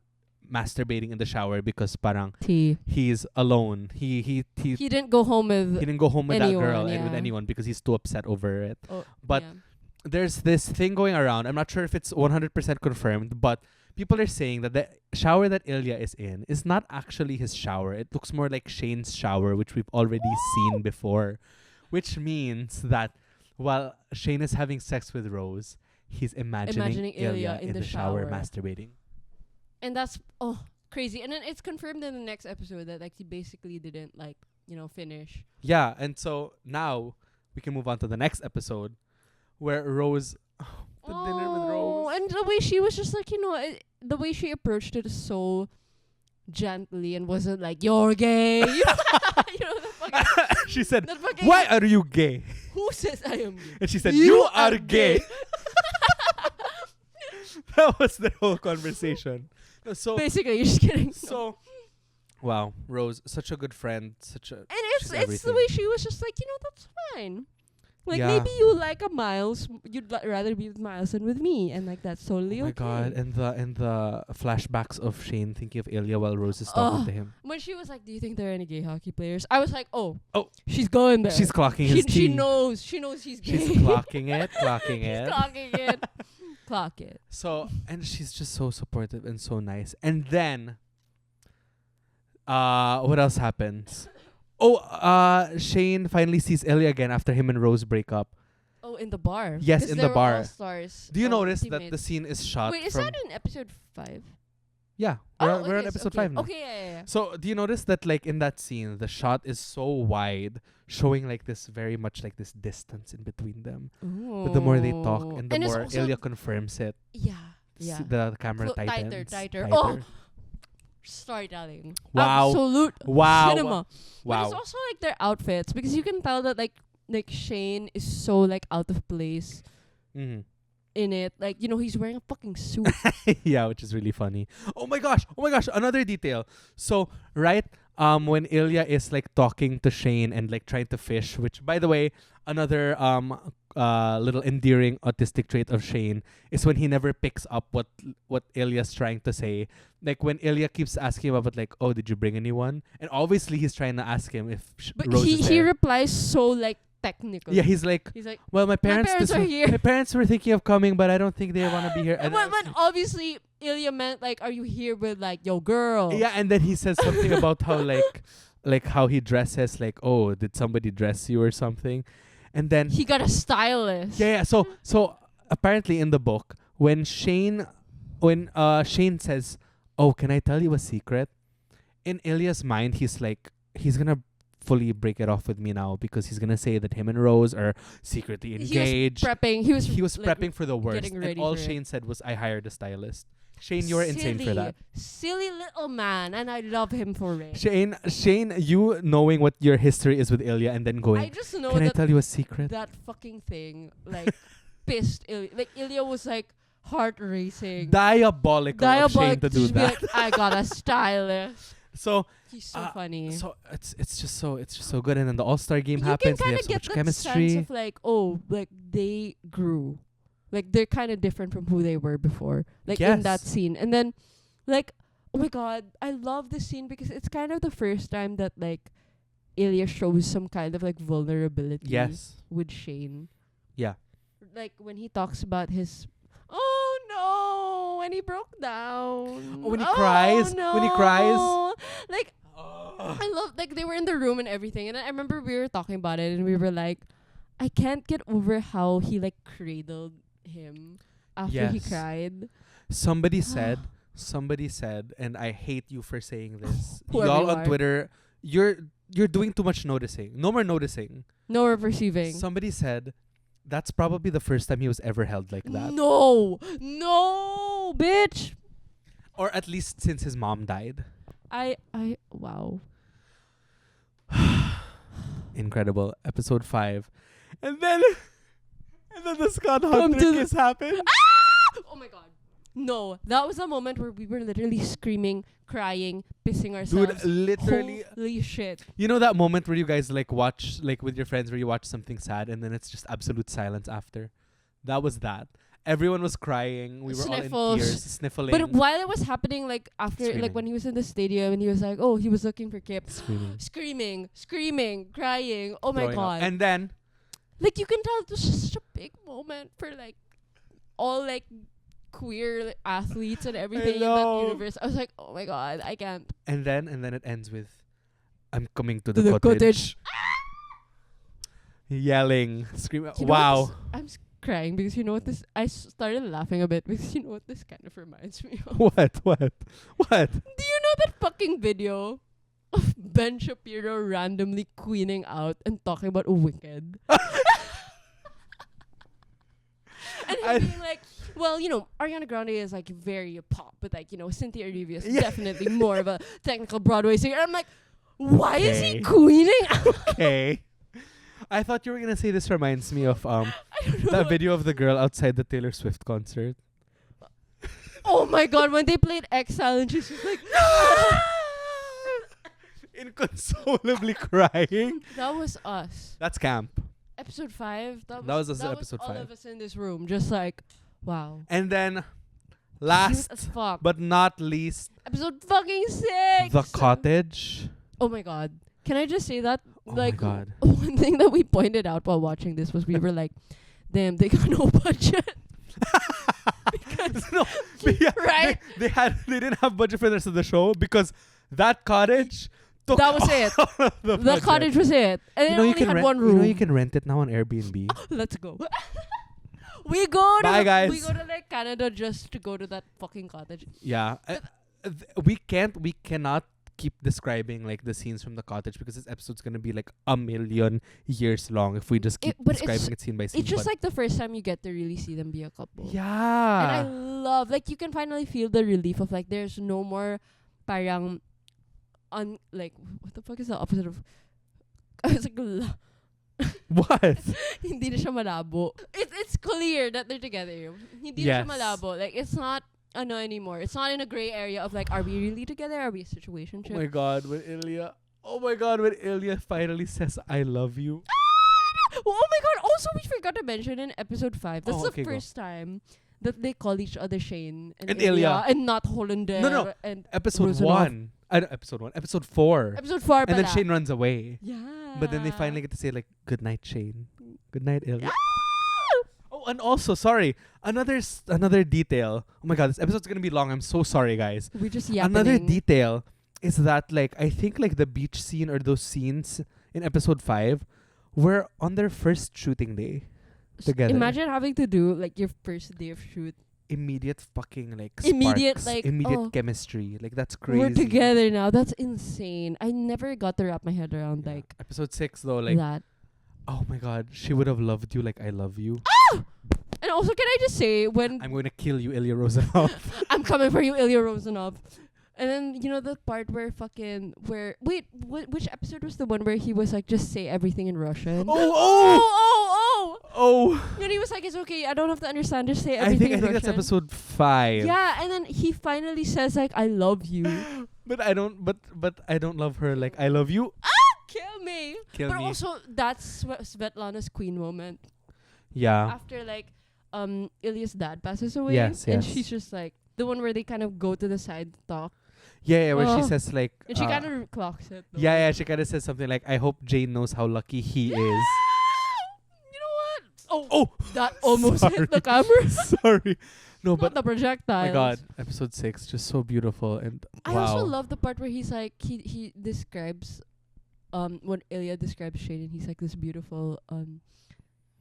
masturbating in the shower because parang he's alone. He didn't go home with. didn't go home with that anyone, girl and with yeah. anyone because he's too upset over it. Oh, But yeah. there's this thing going around. I'm not sure if it's 100% confirmed, but people are saying that the shower that Ilya is in is not actually his shower. It looks more like Shane's shower, which we've already seen before, which means that while Shane is having sex with Rose, he's imagining Ilya in the shower masturbating. And that's crazy. And then it's confirmed in the next episode that like he basically didn't like finish. Yeah, and so now we can move on to the next episode where Rose, the dinner with Rose. And the way she was just like, the way she approached it so gently and wasn't like, you're gay. The fucking, She said, that fucking, "Why are you gay?" who says I am gay? And she said, "You are gay." That was the whole conversation. So Basically, you're just kidding. So, wow, Rose, such a good friend, And it's everything. the way she was just like, that's fine. Like Yeah. maybe you like a Miles, you'd rather be with Miles than with me, and like that's totally Oh my okay. god, and the flashbacks of Shane thinking of Ilya while Rose is talking to him. When she was like, "Do you think there are any gay hockey players?" I was like, "Oh, Oh. she's going there. She's clocking his she tea. knows he's gay. She's clocking it, clocking She's it. clocking it, clock it." So, and she's just so supportive and so nice. And then, what else happens? Oh, Shane finally sees Ilya again after him and Rose break up. Oh, in the bar. Yes, 'Cause in they the were bar. all stars. Do you notice that teammates. the scene is shot Wait, is from... that in episode 5? Yeah, we're on episode 5 now. Okay, yeah. So, do you notice that, like, in that scene, the shot is so wide, showing, like, this very much, like, this distance in between them. But the more they talk Ooh. and the it's more also- Ilya confirms it, Yeah, yeah. the camera Clo- tightens. tighter. Oh! Storytelling. Wow. Absolute Wow. cinema. But Wow. it's also like their outfits, because you can tell that like Shane is so like out of place Mm-hmm. in it. Like, you know, he's wearing a fucking suit. Yeah, which is really funny. Oh my gosh, another detail. So, right, when Ilya is like talking to Shane and like trying to fish, which by the way, another little endearing autistic trait of Shane is when he never picks up what Ilya's trying to say. Like when Ilya keeps asking him about like, oh, did you bring anyone? And obviously he's trying to ask him if But Rose is he there. replies so like technical. Yeah, he's like, He's like, well, my parents, are here. my parents were thinking of coming, but I don't think they want to be here. And but obviously Ilya meant like, are you here with like your girl? yeah, and then he says something about how like how he dresses, like, oh, did somebody dress you or something? And then He got a stylist. yeah. So apparently in the book, when Shane says, "Oh, can I tell you a secret?" In Ilya's mind, he's like, he's gonna fully break it off with me now because he's gonna say that him and Rose are secretly engaged. He was prepping. He was like, prepping for the worst, getting and ready all for it. Shane said was, "I hired a stylist." Shane, you were insane for that. Silly little man, and I love him for it. Shane, you knowing what your history is with Ilya and then going, I just know can I that tell you a secret? that fucking thing like pissed Ilya. Like Ilya was like heart racing. Diabolical of Shane to do just be that. like, I got a stylist. So He's so funny. So it's just so good, and then the All-Star game You happens. can They kind have of so get much that chemistry. sense of like, oh, like they grew, like they're kind of different from who they were before, like in that Yes. scene. And then, like, oh my god, I love this scene because it's kind of the first time that like Ilya shows some kind of like vulnerability. Yes. With Shane. Yeah. Like when he talks about his, oh no, when he broke down. Oh, when he cries? No. When he cries? Like, I love, like, they were in the room and everything. And I remember we were talking about it and we were like, I can't get over how he, like, cradled him after he Yes. cried. Somebody said, and I hate you for saying this. Whoever Y'all you on are. Twitter, you're doing too much noticing. No more noticing. No more perceiving. Somebody said that's probably the first time he was ever held like that. No, bitch. Or at least since his mom died. Wow. Incredible. Episode 5. And then the Scott Come Hunter to the- kiss happened. Oh my god. No, that was a moment where we were literally screaming, crying, pissing ourselves. Dude, literally. Holy shit. You know that moment where you guys like watch, like with your friends, where you watch something sad and then it's just absolute silence after? That was that. Everyone was crying. We were all Sniffles. in tears, sniffling. But while it was happening, like after, Screaming. like when he was in the stadium and he was like, oh, he was looking for Kip. Screaming. Screaming, crying. Oh my Throwing up. god. And then, like you can tell it was just such a big moment for like all like queer like, athletes and everything in that know. universe. I was like, oh my god, I can't. and then it ends with, "I'm coming to To the the cottage." Yelling, screaming. You know what Wow. this- I'm crying because you know what this. I started laughing a bit because you know what this kind of reminds me of. What? Do you know that fucking video of Ben Shapiro randomly queening out and talking about Wicked? And him being like, well, you know, Ariana Grande is like very pop, but like, you know, Cynthia Erivo is Yeah. definitely more of a technical Broadway singer. I'm like, why is he Okay. queening out? Okay. I thought you were gonna say this reminds me of I don't know. that video of the girl outside the Taylor Swift concert. Oh my god, when they played Exile and she's just like, Inconsolably crying. that was us. That's camp. Episode 5. That was was episode all 5. of us in this room, just like, wow. And then, Cute last as fuck. but not least, Episode fucking 6. the cottage. Oh my god. Can I just say that? Oh Like, my god. one thing that we pointed out while watching this was we were like, damn, they got no budget. No, yeah, Right? They didn't have budget for the rest of the show because that cottage took That was it. all of the The budget. cottage was it. And You it know you only can had rent. one You room. know you can rent it now on Airbnb. Let's go. We go to Bye, guys. We go to like Canada just to go to that fucking cottage. Yeah, we cannot keep describing like the scenes from the cottage because this episode's gonna be like a million years long if we just keep But describing it scene by scene. It's just but like the first time you get to really see them be a couple. And I yeah, love, like, you can finally feel the relief of like there's no more parang like, what the fuck is the opposite of I was like what? hindi na siya malabo. It's clear that they're together. Hindi Yes. na siya malabo. Like, it's not anymore. It's not in a gray area of like, are we really together? Are we a situationship? Oh my god, when Ilya finally says I love you. Oh my god, also we forgot to mention in episode 5, that's Oh, okay, the go. first time that they call each other Shane and Ilya. and not Hollander. No. And Episode Rosanov. 1. Episode 4. Episode 4 And then pala. Shane runs away. Yeah. But then they finally get to say like good night Shane. Good night Ilya. Oh, and also, sorry, another detail. Oh my god, this episode's gonna be long. I'm so sorry, guys. We're just yapping. Another detail is that like I think like the beach scene or those scenes in episode 5 were on their first shooting day together. Imagine having to do like your first day of shoot. Immediate fucking like Immediate, sparks, like, immediate oh, chemistry. Like that's crazy. We're together now. That's insane. I never got to wrap my head around Yeah. like Episode 6 though, like that. oh my god, she would have loved you like I love you. And also, can I just say, when I'm going to kill you, Ilya Rosanov. I'm coming for you, Ilya Rosanov. And then, you know, the part where which episode was the one where he was like, just say everything in Russian? Oh! And he was like, it's okay, I don't have to understand, just say I everything think in Russian. that's episode 5. Yeah, and then he finally says like, I love you. But I don't love her like I love you. Kill me. Kill But me. also, that's Svetlana's queen moment. Yeah. After like, Ilya's dad passes away. Yes, And yes. she's just like, the one where they kind of go to the side to talk. Yeah, where she Oh. says like And she kind of clocks it. Though. yeah, she kind of says something like I hope Jane knows how lucky he is. You know what? Oh, That almost sorry. hit the camera. Sorry. No, Not but the projectiles. my god, episode 6 just so beautiful and I wow. also love the part where he's like he describes when Ilya describes Shane and he's like this beautiful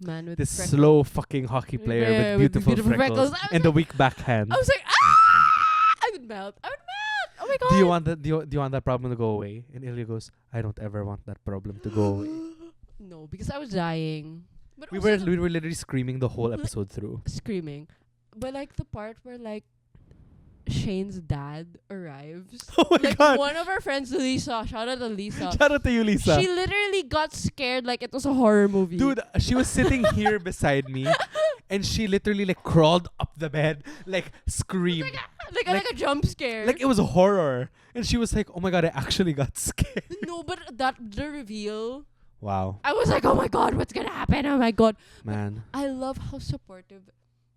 man with this freckles. slow fucking hockey player Yeah, with beautiful, beautiful freckles, freckles. I was and the like- weak backhand. I was like, I would melt. Oh my god. Do you want that? Do you want that problem to go away? And Ilya goes, I don't ever want that problem to go away. No, because I was dying. But we also were literally screaming the whole episode through. screaming. But like the part where like Shane's dad arrives. Oh my Like god! one of our friends, Lisa, shout out to Lisa. Shout out to you, Lisa. She literally got scared like it was a horror movie. Dude, she was sitting here beside me, and she literally like crawled up the bed, like screamed, like a jump scare. like it was a horror. And she was like, "Oh my god, I actually got scared." No, but the reveal, Wow, I was like, oh my god, what's gonna happen? Oh my god. man. I love how supportive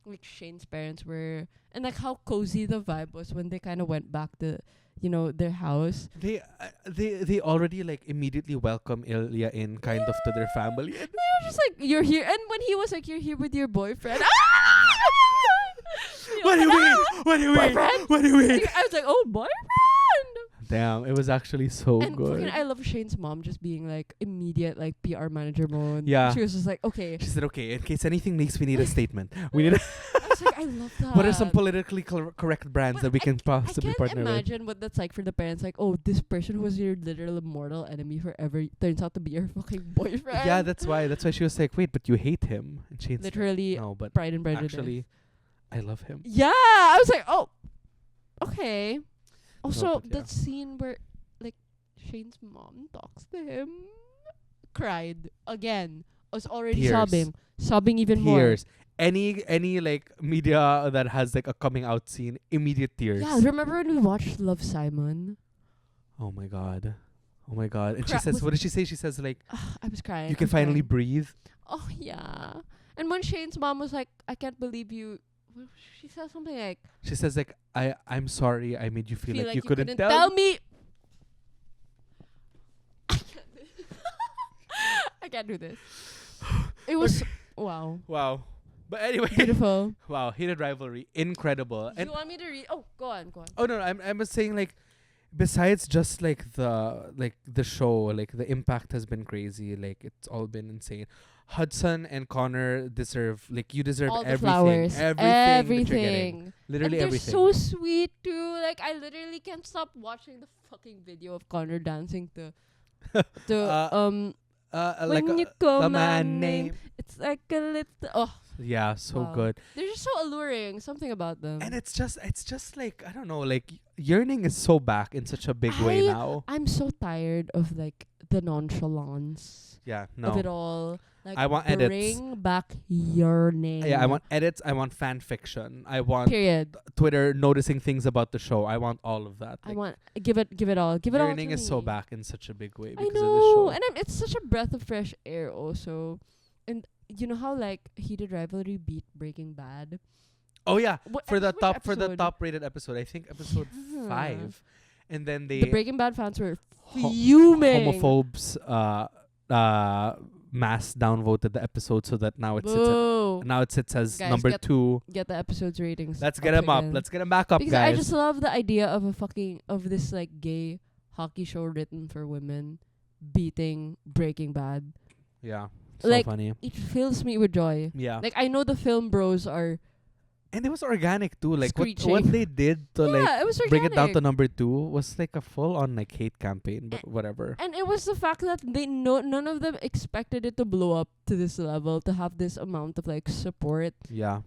like Shane's parents were, and like how cozy the vibe was when they kind of went back to, you know, their house. They already like immediately welcome Ilya in kind of to their family. And They were just like, you're here, and when he was like, you're here with your boyfriend. what do you mean? What do you mean? Boyfriend? What do you mean? I was like, oh, boyfriend. Damn, it was actually so And good. fucking, I love Shane's mom just being like immediate like PR manager mode. Yeah. She was just like, okay. She said, "Okay, in case anything leaks, we need a statement. We need. I was like, I love that. What are some politically correct brands But that we can I possibly can't partner with?" imagine what that's like for the parents. Like, oh, this person who was your literal mortal enemy forever turns out to be your fucking boyfriend. Yeah, that's why she was like, "Wait, but you hate him?" And Shane's like, literally "No, but Pride and Prejudice. actually, I love him." Yeah, I was like, oh, okay. Also, but yeah. that scene where like Shane's mom talks to him, cried again. I was already Tears. sobbing even more. Tears. Any like media that has like a coming out scene, immediate tears. Yeah, remember when we watched Love, Simon? Oh my god. Oh my god. And she Cry- says, was- what did she say? She says like, I was crying. "You can I was crying. finally breathe." Oh yeah. And when Shane's mom was like, I can't believe you, she said something like, She says like, I'm sorry I made you feel like you couldn't tell me. I can't do this. It was wow. Wow. But anyway, Beautiful. wow, Heated Rivalry, incredible. Do you want me to read? Oh, go on. Oh no, I'm just saying like, besides just like the show, like the impact has been crazy. Like it's all been insane. Hudson and Connor deserve all the everything, flowers, everything that you're getting. Literally and they're everything. so sweet too. Like I literally can't stop watching the fucking video of Connor dancing to like when you a call my man name, name. it's like a little. Oh, Yeah, so wow. good. They're just so alluring. Something about them. And it's just like, I don't know, like Yearning is so back in such a big way now. I'm so tired of like the nonchalance Yeah, of no. it all. Like I want edits. bring back Yearning. Yeah, I want edits. I want fan fiction. I want period. Twitter noticing things about the show. I want all of that. I want give it all. Give it all. Yearning to is so me. back in such a big way I because of the know, show. and it's such a breath of fresh air also. And you know how like Heated Rivalry beat Breaking Bad? Oh yeah, for the episode? top rated episode, I think episode Yeah. 5, and then The they Breaking Bad fans were ho- fuming. homophobes mass downvoted the episode so that now it sits as Guys, number 2. Get the episode's ratings. Let's get them up. again. Let's get them back up, because guys. I just love the idea of this like gay hockey show written for women beating Breaking Bad. Yeah, so Like, funny. It fills me with joy. Yeah, Like I know the film bros are and it was organic too. Like what screeching. they did to yeah, it was bring it down to organic. number 2 was like a full on like hate campaign, but whatever. And it was the fact that none of them expected it to blow up to this level, to have this amount of like support. Yeah,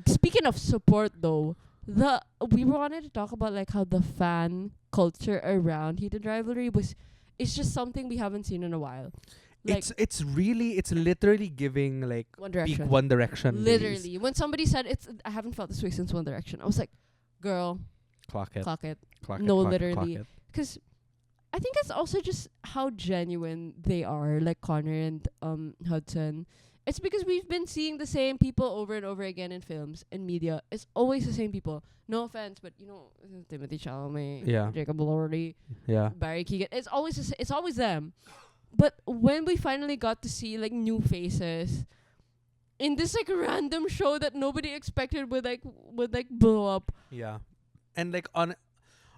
Speaking of support though, we wanted to talk about like how the fan culture around Heated Rivalry it's just something we haven't seen in a while. Like it's literally giving like One peak Direction. One Direction days. Literally. When somebody said I haven't felt this way since One Direction, I was like, girl, Clock it. clock it. Clock No, it, clock literally. it. Because I think it's also just how genuine they are, like Connor and Hudson. It's because we've been seeing the same people over and over again in films and media. It's always the same people. No offense, but you know, Timothy Chalamet, Yeah. Jacob Elordi, Yeah. Barry Keoghan. It's always them. But when we finally got to see like new faces in this like random show that nobody expected would blow up. Yeah. And like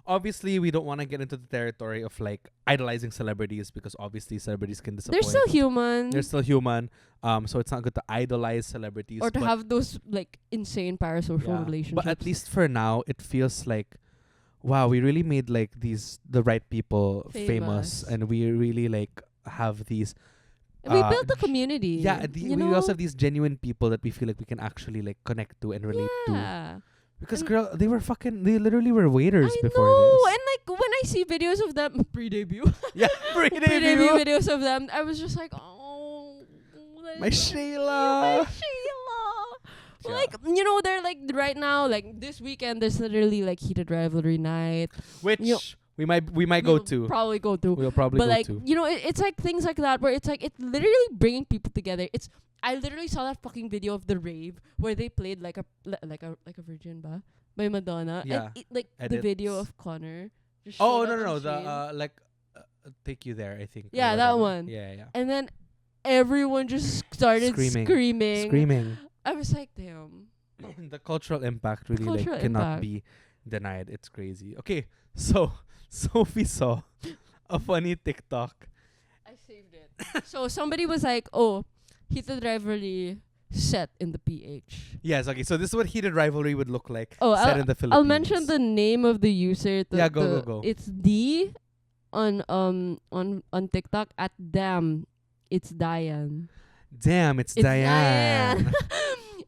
obviously we don't want to get into the territory of like idolizing celebrities because obviously celebrities can disappoint. They're still human. They're still human. So it's not good to idolize celebrities or to but have those like insane parasocial yeah. relationships. But at least for now it feels like wow, we really made like the right people famous and we really like have these we built a community. yeah, you we know? also have these genuine people that we feel like we can actually like connect to and relate to. Yeah. Because And girl, they literally were waiters I before know. this. And like when I see videos of them pre-debut, Yeah, pre-debut videos of them, I was just like, oh, my Shayla. my Sheila. Yeah. Like, you know, they're like right now, like this weekend, there's literally like Heated Rivalry night. Which You know, we might go We'll to. Probably go to. We'll probably But go like, to. you know, it's like things like that where it's like it's literally bringing people together. I literally saw that fucking video of the rave where they played like a Virgin ba by Madonna. Yeah. And the Edits. video of Connor. Just Oh showed up no, on the screen. like Take You There, I think. or Yeah, that whatever. one. Yeah. And then everyone just started screaming. Screaming. I was like, damn. The cultural impact really Cultural like cannot impact. be denied. It's crazy. Okay, so Sophie saw a funny TikTok. I saved it. So somebody was like, oh, Heated Rivalry set in the PH. Yes, okay. So this is what Heated Rivalry would look like Oh, set in the Philippines. I'll mention the name of the user. Yeah, go. It's D on TikTok at damn. It's Diane. Damn, it's Diane.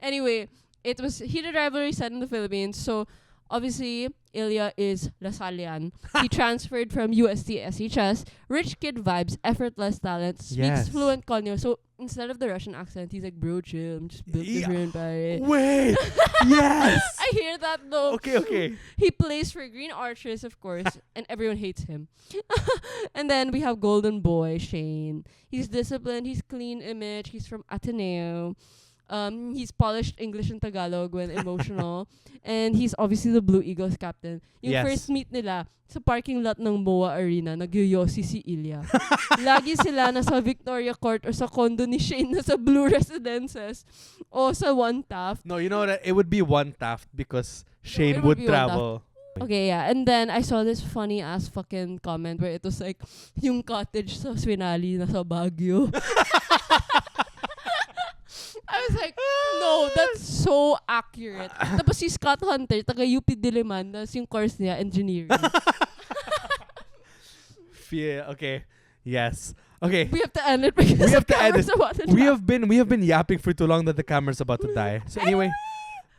Anyway, it was Heated Rivalry set in the Philippines. So Obviously, Ilya is Lasallian. He transferred from UST SHS. Rich kid vibes, effortless talent, speaks Yes. fluent Konyo. So instead of the Russian accent, he's like, bro, chill. I'm just built different, pare. Wait. Yes. I hear that though. Okay. He plays for Green Archers, of course, and everyone hates him. And then we have Golden Boy, Shane. He's disciplined, he's clean image, he's from Ateneo. He's polished English and Tagalog when emotional. And he's obviously the Blue Eagles captain. Yung Yes. first meet nila sa parking lot ng MOA Arena, nagyoyosi si Ilya. Lagi sila nasa Victoria Court or sa condo ni Shane na sa Blue Residences o sa One Taft. No, you know what? It would be one Taft because Shane it would would be one travel. Okay, yeah. And then I saw this funny ass fucking comment where it was like, yung cottage sa Swinali nasa Baguio. I was like, no, that's so accurate. Tapos si Scott Hunter, taga UP Diliman, tas yung course niya, engineering. Okay. Yes. Okay. We have to end it because We have the to end camera's it. about to We die. have been yapping for too long that the camera's about to die. So anyway,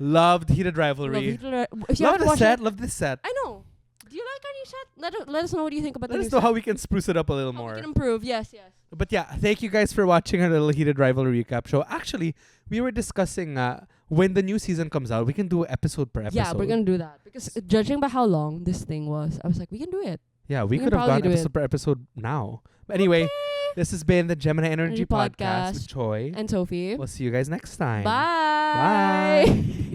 loved Heated Rivalry. If you Love haven't the watched set. it, Love this set. I know. Do you like our new set? Let us know what you think about Let the us new know set. how we can spruce it up a little How more. we can improve. Yes. But yeah, thank you guys for watching our little Heated Rivalry recap show. Actually, we were discussing when the new season comes out, we can do episode per episode. Yeah, we're gonna do that because judging by how long this thing was, I was like, we can do it. Yeah, we can could have probably gone do episode it. per episode now. But anyway, this has been the Gemini Energy Energy Podcast Podcast. with Choy. And Sophie. We'll see you guys next time. Bye. Bye.